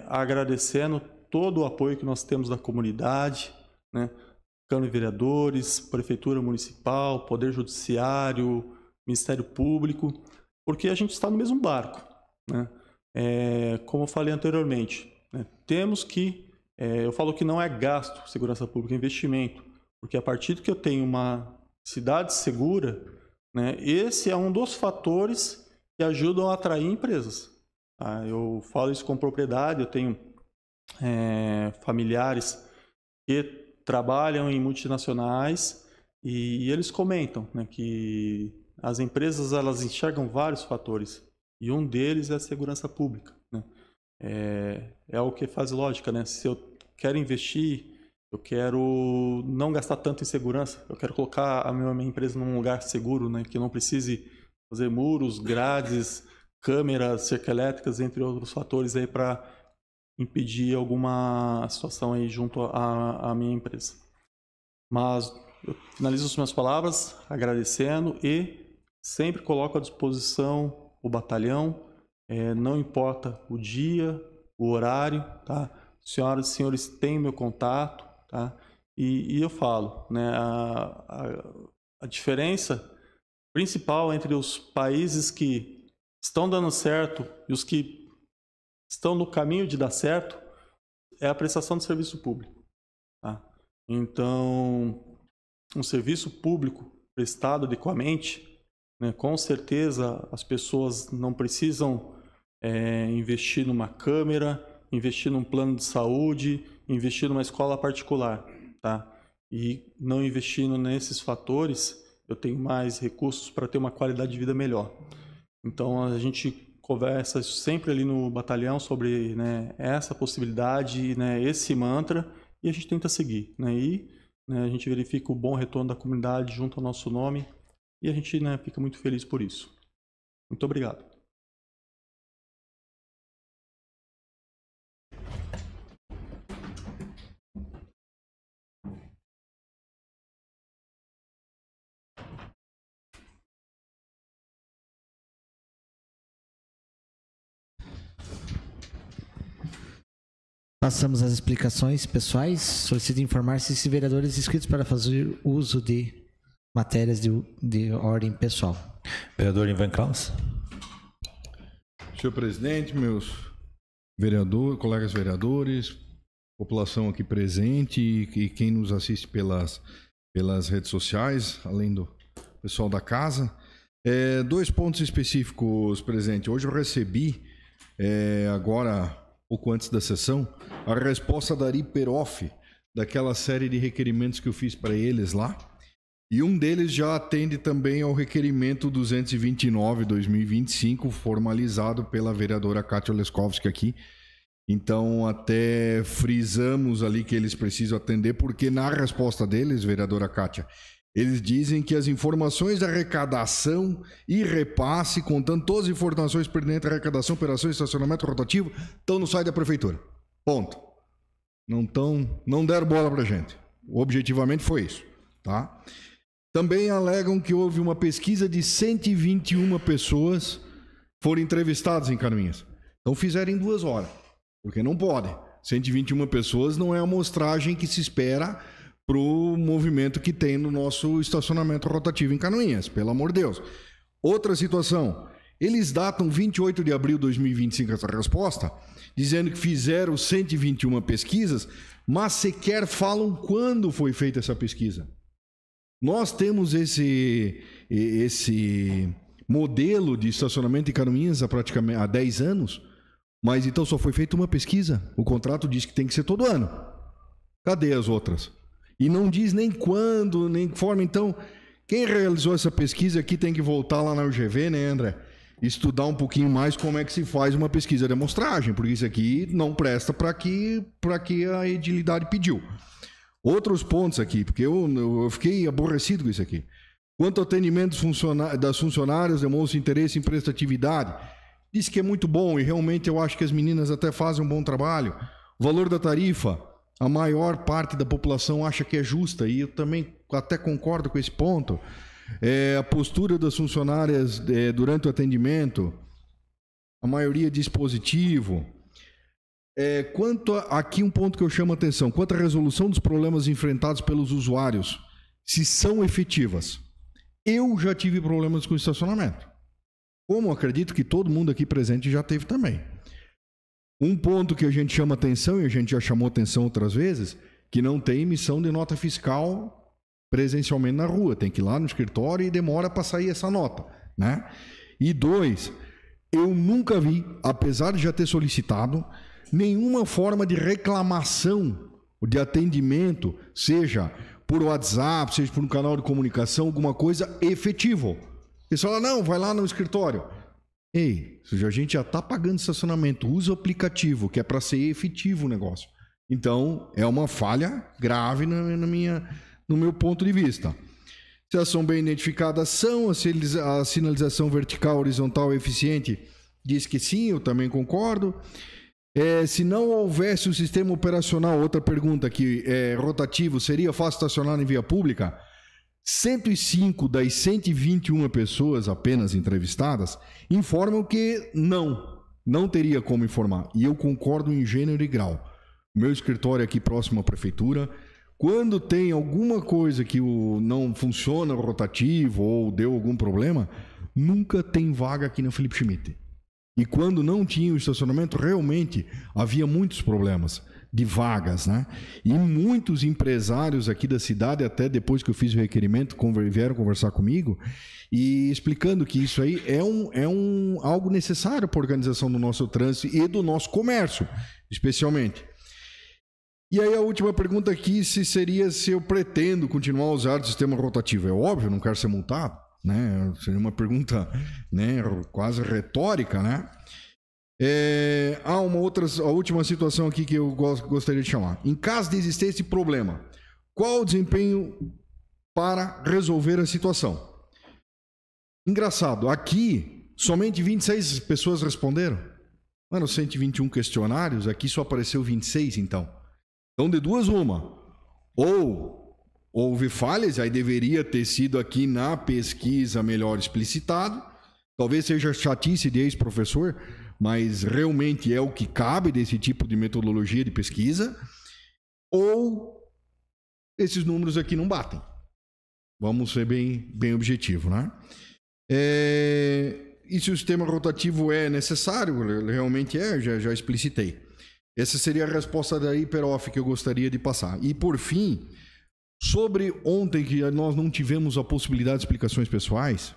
agradecendo todo o apoio que nós temos da comunidade, né? Câmara de Vereadores, Prefeitura Municipal, Poder Judiciário, Ministério Público, porque a gente está no mesmo barco. Né? Como eu falei anteriormente, né? Temos que, eu falo que não é gasto segurança pública, é investimento, porque a partir do que eu tenho uma cidade segura, né, esse é um dos fatores que ajudam a atrair empresas. Tá? Eu falo isso com propriedade, eu tenho familiares que trabalham em multinacionais e eles comentam, né, que as empresas elas enxergam vários fatores e um deles é a segurança pública. Né? É o que faz lógica, né? Se eu quero investir, eu quero não gastar tanto em segurança, eu quero colocar a minha empresa num lugar seguro, né, que não precise fazer muros, grades, câmeras, cerca elétricas, entre outros fatores aí para impedir alguma situação aí junto à minha empresa. Mas eu finalizo as minhas palavras agradecendo e sempre coloco à disposição o batalhão, não importa o dia, o horário, tá? Senhoras e senhores têm meu contato, tá? E eu falo, né, a diferença principal entre os países que estão dando certo e os que estão no caminho de dar certo é a prestação de serviço público, tá? Então, um serviço público prestado adequadamente, né, com certeza as pessoas não precisam investir numa câmera, investir num plano de saúde, investir numa escola particular, tá? E não investindo nesses fatores, eu tenho mais recursos para ter uma qualidade de vida melhor. Então a gente conversa sempre ali no batalhão sobre, né, essa possibilidade, né, esse mantra, e a gente tenta seguir, né? E, né, a gente verifica o bom retorno da comunidade junto ao nosso nome e a gente, né, fica muito feliz por isso. Muito obrigado. Passamos às explicações pessoais. Solicito informar se esses vereadores inscritos para fazer uso de matérias de ordem pessoal. Vereador Ivan Kraus. Senhor presidente, meus vereadores, colegas vereadores, população aqui presente e quem nos assiste pelas redes sociais, além do pessoal da casa. 2 pontos específicos, presidente. Hoje eu recebi, agora, pouco antes da sessão, a resposta da Ari Peroff, daquela série de requerimentos que eu fiz para eles lá. E um deles já atende também ao requerimento 229/2025, formalizado pela vereadora Kátia Leskovski aqui. Então, até frisamos ali que eles precisam atender, porque na resposta deles, vereadora Kátia, eles dizem que as informações da arrecadação e repasse, contando todas as informações pertinentes à arrecadação, operação e estacionamento rotativo, estão no site da prefeitura. Ponto. Não deram bola pra gente. Objetivamente foi isso, tá? Também alegam que houve uma pesquisa de 121 pessoas foram entrevistadas em Canoinhas. Então fizeram em 2 horas, porque não pode. 121 pessoas não é a amostragem que se espera para o movimento que tem no nosso estacionamento rotativo em Canoinhas, pelo amor de Deus. Outra situação, eles datam 28 de abril de 2025 essa resposta, dizendo que fizeram 121 pesquisas, mas sequer falam quando foi feita essa pesquisa. Nós temos esse modelo de estacionamento em Canoinhas há 10 anos, mas então só foi feita uma pesquisa. O contrato diz que tem que ser todo ano. Cadê as outras? E não diz nem quando, nem forma. Então, quem realizou essa pesquisa aqui tem que voltar lá na UGV, né, André? Estudar um pouquinho mais como é que se faz uma pesquisa de amostragem, porque isso aqui não presta para que a edilidade pediu. Outros pontos aqui, porque eu fiquei aborrecido com isso aqui. Quanto ao atendimento das funcionárias, demonstra interesse em prestatividade. Diz que é muito bom e realmente eu acho que as meninas até fazem um bom trabalho. O valor da tarifa, a maior parte da população acha que é justa e eu também até concordo com esse ponto. A postura das funcionárias durante o atendimento, a maioria diz positivo. Aqui um ponto que eu chamo a atenção, quanto à resolução dos problemas enfrentados pelos usuários, se são efetivas. Eu já tive problemas com estacionamento, como acredito que todo mundo aqui presente já teve também. Um ponto que a gente chama atenção, e a gente já chamou atenção outras vezes, que não tem emissão de nota fiscal presencialmente na rua, tem que ir lá no escritório e demora para sair essa nota, né? E 2, eu nunca vi, apesar de já ter solicitado, nenhuma forma de reclamação, de atendimento, seja por WhatsApp, seja por um canal de comunicação, alguma coisa efetivo. Eles falam, não, vai lá no escritório. Ei, a gente já está pagando estacionamento, usa o aplicativo, que é para ser efetivo o negócio. Então, é uma falha grave no meu ponto de vista. Se elas são bem identificadas, são a sinalização vertical, horizontal eficiente diz que sim, eu também concordo. Se não houvesse o sistema operacional, outra pergunta aqui, rotativo, seria fácil estacionar em via pública? 105 das 121 pessoas apenas entrevistadas informam que não teria como informar. E eu concordo em gênero e grau. Meu escritório aqui próximo à prefeitura, quando tem alguma coisa que não funciona rotativo ou deu algum problema, nunca tem vaga aqui na Felipe Schmidt. E quando não tinha o estacionamento, realmente havia muitos problemas de vagas, né? E muitos empresários aqui da cidade, até depois que eu fiz o requerimento, vieram conversar comigo e explicando que isso aí é algo necessário para a organização do nosso trânsito e do nosso comércio, especialmente. E aí a última pergunta aqui, se eu pretendo continuar a usar o sistema rotativo. É óbvio, não quero ser multado, né? Seria uma pergunta, né, quase retórica, né? A última situação aqui que eu gostaria de chamar. Em caso de existência de problema, qual o desempenho para resolver a situação? Engraçado, aqui somente 26 pessoas responderam. Mano, 121 questionários, aqui só apareceu 26 então. Então de duas uma. Ou houve falhas, aí deveria ter sido aqui na pesquisa melhor explicitado. Talvez seja chatice de ex-professor, mas realmente é o que cabe desse tipo de metodologia de pesquisa, ou esses números aqui não batem. Vamos ser bem objetivo, né? E se o sistema rotativo é necessário, realmente já explicitei. Essa seria a resposta da Hiperoff que eu gostaria de passar. E por fim, sobre ontem que nós não tivemos a possibilidade de explicações pessoais,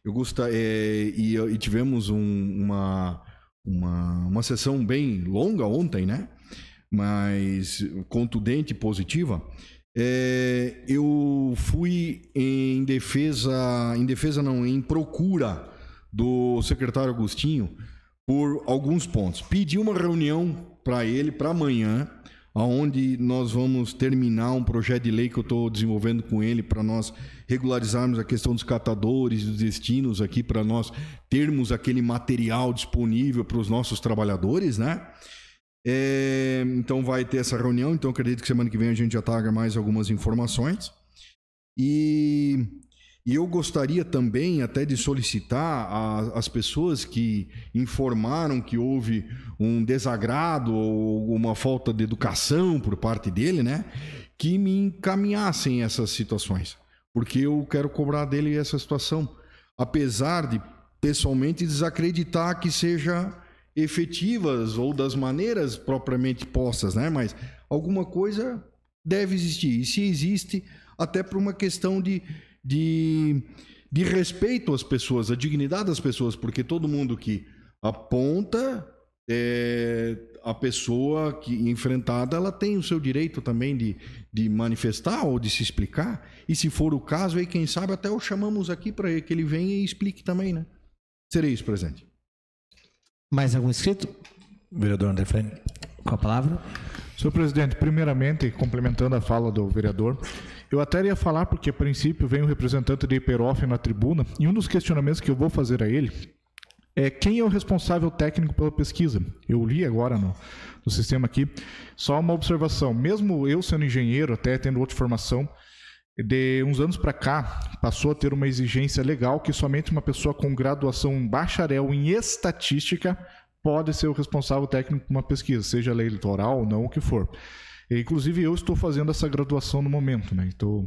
e tivemos uma sessão bem longa ontem, né? Mas contundente e positiva. Eu fui em procura do secretário Agostinho por alguns pontos. Pedi uma reunião para ele para amanhã, onde nós vamos terminar um projeto de lei que eu estou desenvolvendo com ele para nós regularizarmos a questão dos catadores, dos destinos aqui, para nós termos aquele material disponível para os nossos trabalhadores, né? Então vai ter essa reunião, então acredito que semana que vem a gente já traga mais algumas informações. E eu gostaria também até de solicitar às pessoas que informaram que houve um desagrado ou uma falta de educação por parte dele, né, que me encaminhassem essas situações, porque eu quero cobrar dele essa situação, apesar de pessoalmente desacreditar que seja efetivas ou das maneiras propriamente postas, né, mas alguma coisa deve existir, e se existe, até por uma questão de respeito às pessoas, a dignidade das pessoas, porque todo mundo que aponta a pessoa que enfrentada, ela tem o seu direito também de manifestar ou de se explicar, e se for o caso, aí quem sabe até o chamamos aqui para que ele venha e explique também, né? Serei isso presente. Mais algum inscrito? Vereador André Flene. Com a palavra. Senhor presidente, primeiramente, complementando a fala do vereador, eu até ia falar porque, a princípio, vem um representante de Hiperoff na tribuna, e um dos questionamentos que eu vou fazer a ele é quem é o responsável técnico pela pesquisa. Eu li agora no sistema aqui, só uma observação, mesmo eu sendo engenheiro, até tendo outra formação, de uns anos para cá, passou a ter uma exigência legal que somente uma pessoa com graduação em bacharel em estatística pode ser o responsável técnico por uma pesquisa, seja lei eleitoral ou não, o que for. E, inclusive, eu estou fazendo essa graduação no momento, né? Então,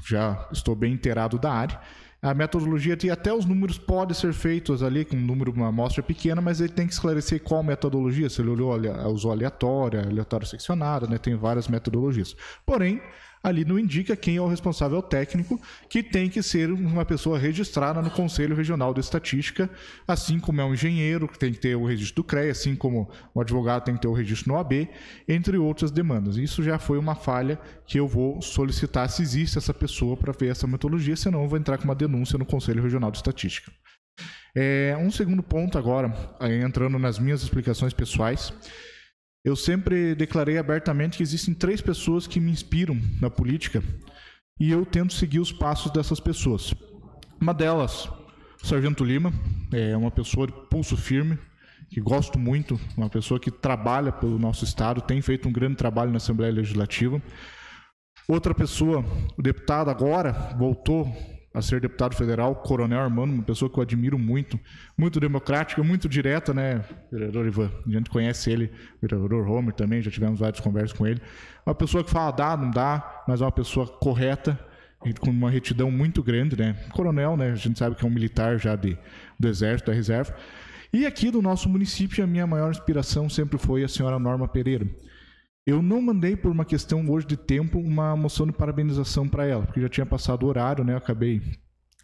já estou bem inteirado da área. A metodologia tem até os números podem ser feitos ali com uma amostra pequena, mas ele tem que esclarecer qual metodologia, se ele usou aleatório seccionado, né? Tem várias metodologias. Porém, ali não indica quem é o responsável técnico, que tem que ser uma pessoa registrada no Conselho Regional de Estatística, assim como é um engenheiro, que tem que ter o registro do CREA, assim como o advogado tem que ter o registro no OAB, entre outras demandas. Isso já foi uma falha que eu vou solicitar se existe essa pessoa para ver essa metodologia, senão eu vou entrar com uma denúncia no Conselho Regional de Estatística. Um segundo ponto agora, entrando nas minhas explicações pessoais, eu sempre declarei abertamente que existem 3 pessoas que me inspiram na política e eu tento seguir os passos dessas pessoas. Uma delas, o Sargento Lima, é uma pessoa de pulso firme, que gosto muito, uma pessoa que trabalha pelo nosso estado, tem feito um grande trabalho na Assembleia Legislativa. Outra pessoa, o deputado agora voltou a ser deputado federal, Coronel Armando, uma pessoa que eu admiro muito, muito democrática, muito direta, né, vereador Ivan? A gente conhece ele, vereador Homer também, já tivemos várias conversas com ele. Uma pessoa que fala dá, não dá, mas é uma pessoa correta, com uma retidão muito grande, né? Coronel, né? A gente sabe que é um militar já do Exército, da Reserva. E aqui do nosso município, a minha maior inspiração sempre foi a senhora Norma Pereira. Eu não mandei, por uma questão hoje de tempo, uma moção de parabenização para ela, porque já tinha passado o horário, né? Eu acabei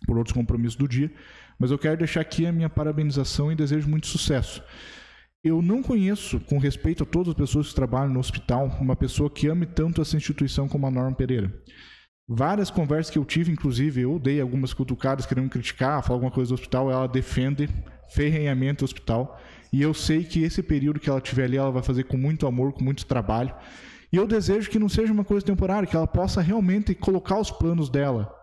por outros compromissos do dia, mas eu quero deixar aqui a minha parabenização e desejo muito sucesso. Eu não conheço, com respeito a todas as pessoas que trabalham no hospital, uma pessoa que ame tanto essa instituição como a Norma Pereira. Várias conversas que eu tive, inclusive, eu dei algumas cutucadas querendo criticar, falar alguma coisa do hospital, ela defende ferrenhamente o hospital. E eu sei que esse período que ela tiver ali, ela vai fazer com muito amor, com muito trabalho. E eu desejo que não seja uma coisa temporária, que ela possa realmente colocar os planos dela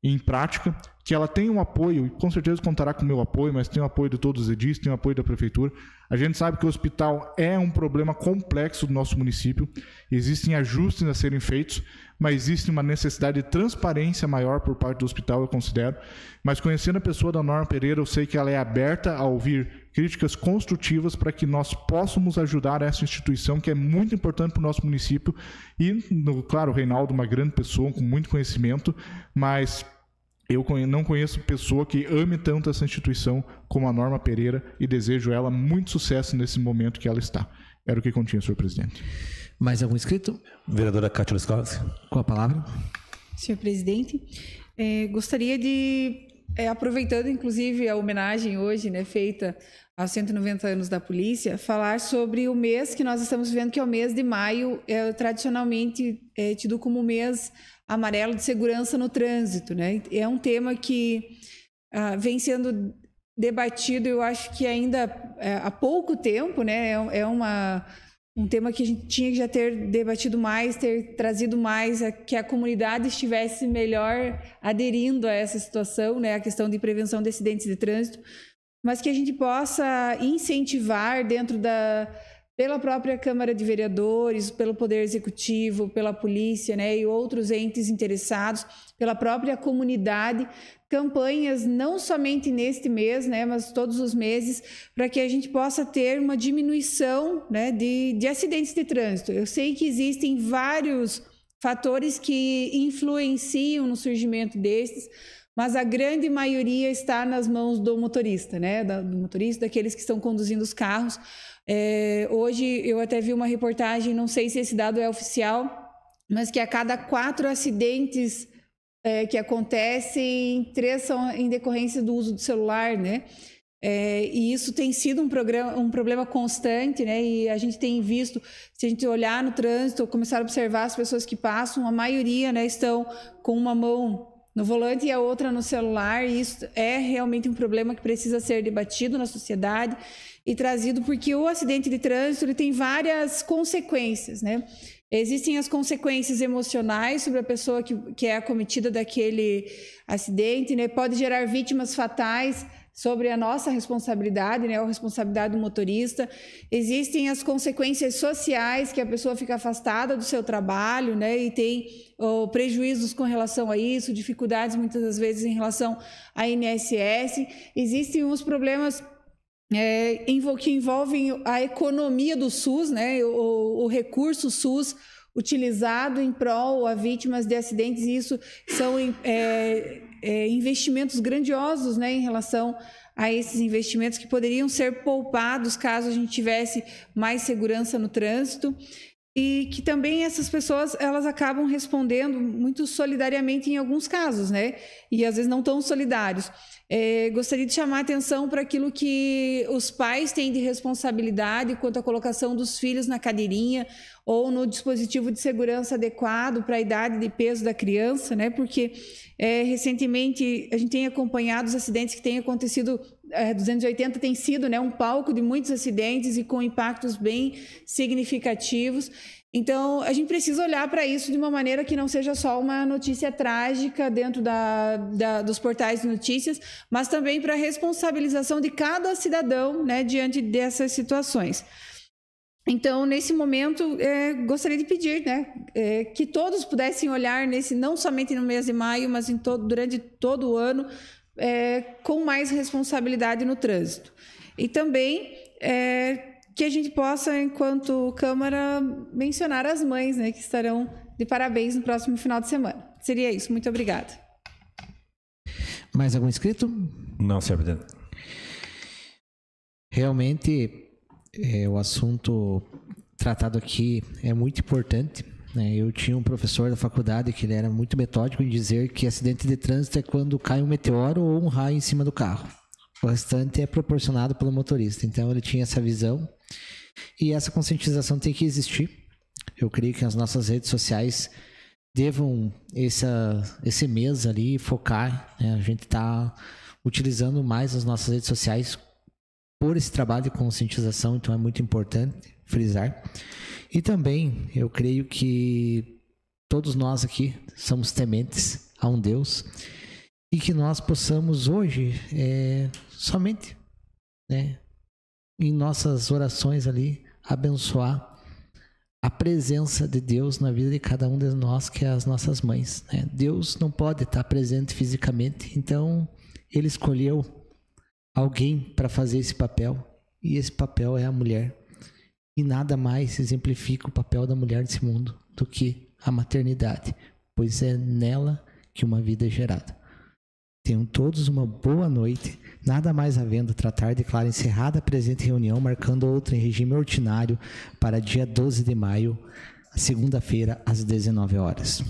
em prática, que ela tenha um apoio, e com certeza contará com o meu apoio, mas tem o apoio de todos os edis, tem o apoio da prefeitura. A gente sabe que o hospital é um problema complexo do nosso município, existem ajustes a serem feitos, mas existe uma necessidade de transparência maior por parte do hospital, eu considero. Mas conhecendo a pessoa da Norma Pereira, eu sei que ela é aberta a ouvir críticas construtivas para que nós possamos ajudar essa instituição que é muito importante para o nosso município. E, claro, o Reinaldo, uma grande pessoa com muito conhecimento, mas eu não conheço pessoa que ame tanto essa instituição como a Norma Pereira e desejo ela muito sucesso nesse momento que ela está. Era o que continha, senhor presidente. Mais algum inscrito? Vereadora Kátia Luscovski. Com a palavra. Senhor presidente, gostaria de, aproveitando inclusive a homenagem hoje, né, feita aos 190 anos da polícia, falar sobre o mês que nós estamos vivendo, que é o mês de maio, tradicionalmente tido como o mês amarelo de segurança no trânsito, né? É um tema que vem sendo debatido, eu acho que ainda há pouco tempo, né? Um tema que a gente tinha que já ter debatido mais, ter trazido mais, que a comunidade estivesse melhor aderindo a essa situação, né? A questão de prevenção de acidentes de trânsito, mas que a gente possa incentivar pela própria Câmara de Vereadores, pelo Poder Executivo, pela polícia, né, e outros entes interessados, pela própria comunidade, campanhas não somente neste mês, né, mas todos os meses, para que a gente possa ter uma diminuição, né, de acidentes de trânsito. Eu sei que existem vários fatores que influenciam no surgimento destes, mas a grande maioria está nas mãos do motorista, né, do motorista, daqueles que estão conduzindo os carros. Hoje eu até vi uma reportagem, não sei se esse dado é oficial, mas que a cada 4 acidentes que acontecem, 3 são em decorrência do uso do celular, né? E isso tem sido um problema constante, né? E a gente tem visto, se a gente olhar no trânsito, começar a observar as pessoas que passam, a maioria, né, estão com uma mão no volante e a outra no celular, e isso é realmente um problema que precisa ser debatido na sociedade e trazido, porque o acidente de trânsito ele tem várias consequências, né? Existem as consequências emocionais sobre a pessoa que é acometida daquele acidente, né? Pode gerar vítimas fatais sobre a nossa responsabilidade, né? A responsabilidade do motorista. Existem as consequências sociais, que a pessoa fica afastada do seu trabalho, né? E tem prejuízos com relação a isso, dificuldades muitas das vezes em relação à INSS. Existem uns problemas que envolvem a economia do SUS, né? O recurso SUS utilizado em prol a vítimas de acidentes, e isso são investimentos grandiosos, né, em relação a esses investimentos que poderiam ser poupados caso a gente tivesse mais segurança no trânsito. E que também essas pessoas, elas acabam respondendo muito solidariamente em alguns casos, né? E às vezes não tão solidários. Gostaria de chamar a atenção para aquilo que os pais têm de responsabilidade quanto à colocação dos filhos na cadeirinha ou no dispositivo de segurança adequado para a idade de peso da criança, né? Porque recentemente a gente tem acompanhado os acidentes que têm acontecido 280 tem sido, né, um palco de muitos acidentes e com impactos bem significativos. Então, a gente precisa olhar para isso de uma maneira que não seja só uma notícia trágica dentro dos portais de notícias, mas também para a responsabilização de cada cidadão, né, diante dessas situações. Então, nesse momento, gostaria de pedir, né, que todos pudessem olhar não somente no mês de maio, mas durante todo o ano, com mais responsabilidade no trânsito. E também que a gente possa, enquanto Câmara, mencionar as mães, né, que estarão de parabéns no próximo final de semana. Seria isso. Muito obrigada. Mais algum inscrito? Não, senhor presidente. Realmente, o assunto tratado aqui é muito importante, né? Eu tinha um professor da faculdade que ele era muito metódico em dizer que acidente de trânsito é quando cai um meteoro ou um raio em cima do carro. O restante é proporcionado pelo motorista. Então, ele tinha essa visão e essa conscientização tem que existir. Eu creio que as nossas redes sociais devam esse mês ali focar, né? A gente está utilizando mais as nossas redes sociais por esse trabalho de conscientização, então é muito importante frisar. E também, eu creio que todos nós aqui somos tementes a um Deus e que nós possamos hoje somente, né, em nossas orações ali, abençoar a presença de Deus na vida de cada um de nós, que é as nossas mães, né? Deus não pode estar presente fisicamente, então Ele escolheu alguém para fazer esse papel, e esse papel é a mulher. E nada mais exemplifica o papel da mulher nesse mundo do que a maternidade, pois é nela que uma vida é gerada. Tenham todos uma boa noite. Nada mais havendo tratar, declaro encerrada a presente reunião, marcando outra em regime ordinário para dia 12 de maio, segunda-feira, às 19 horas.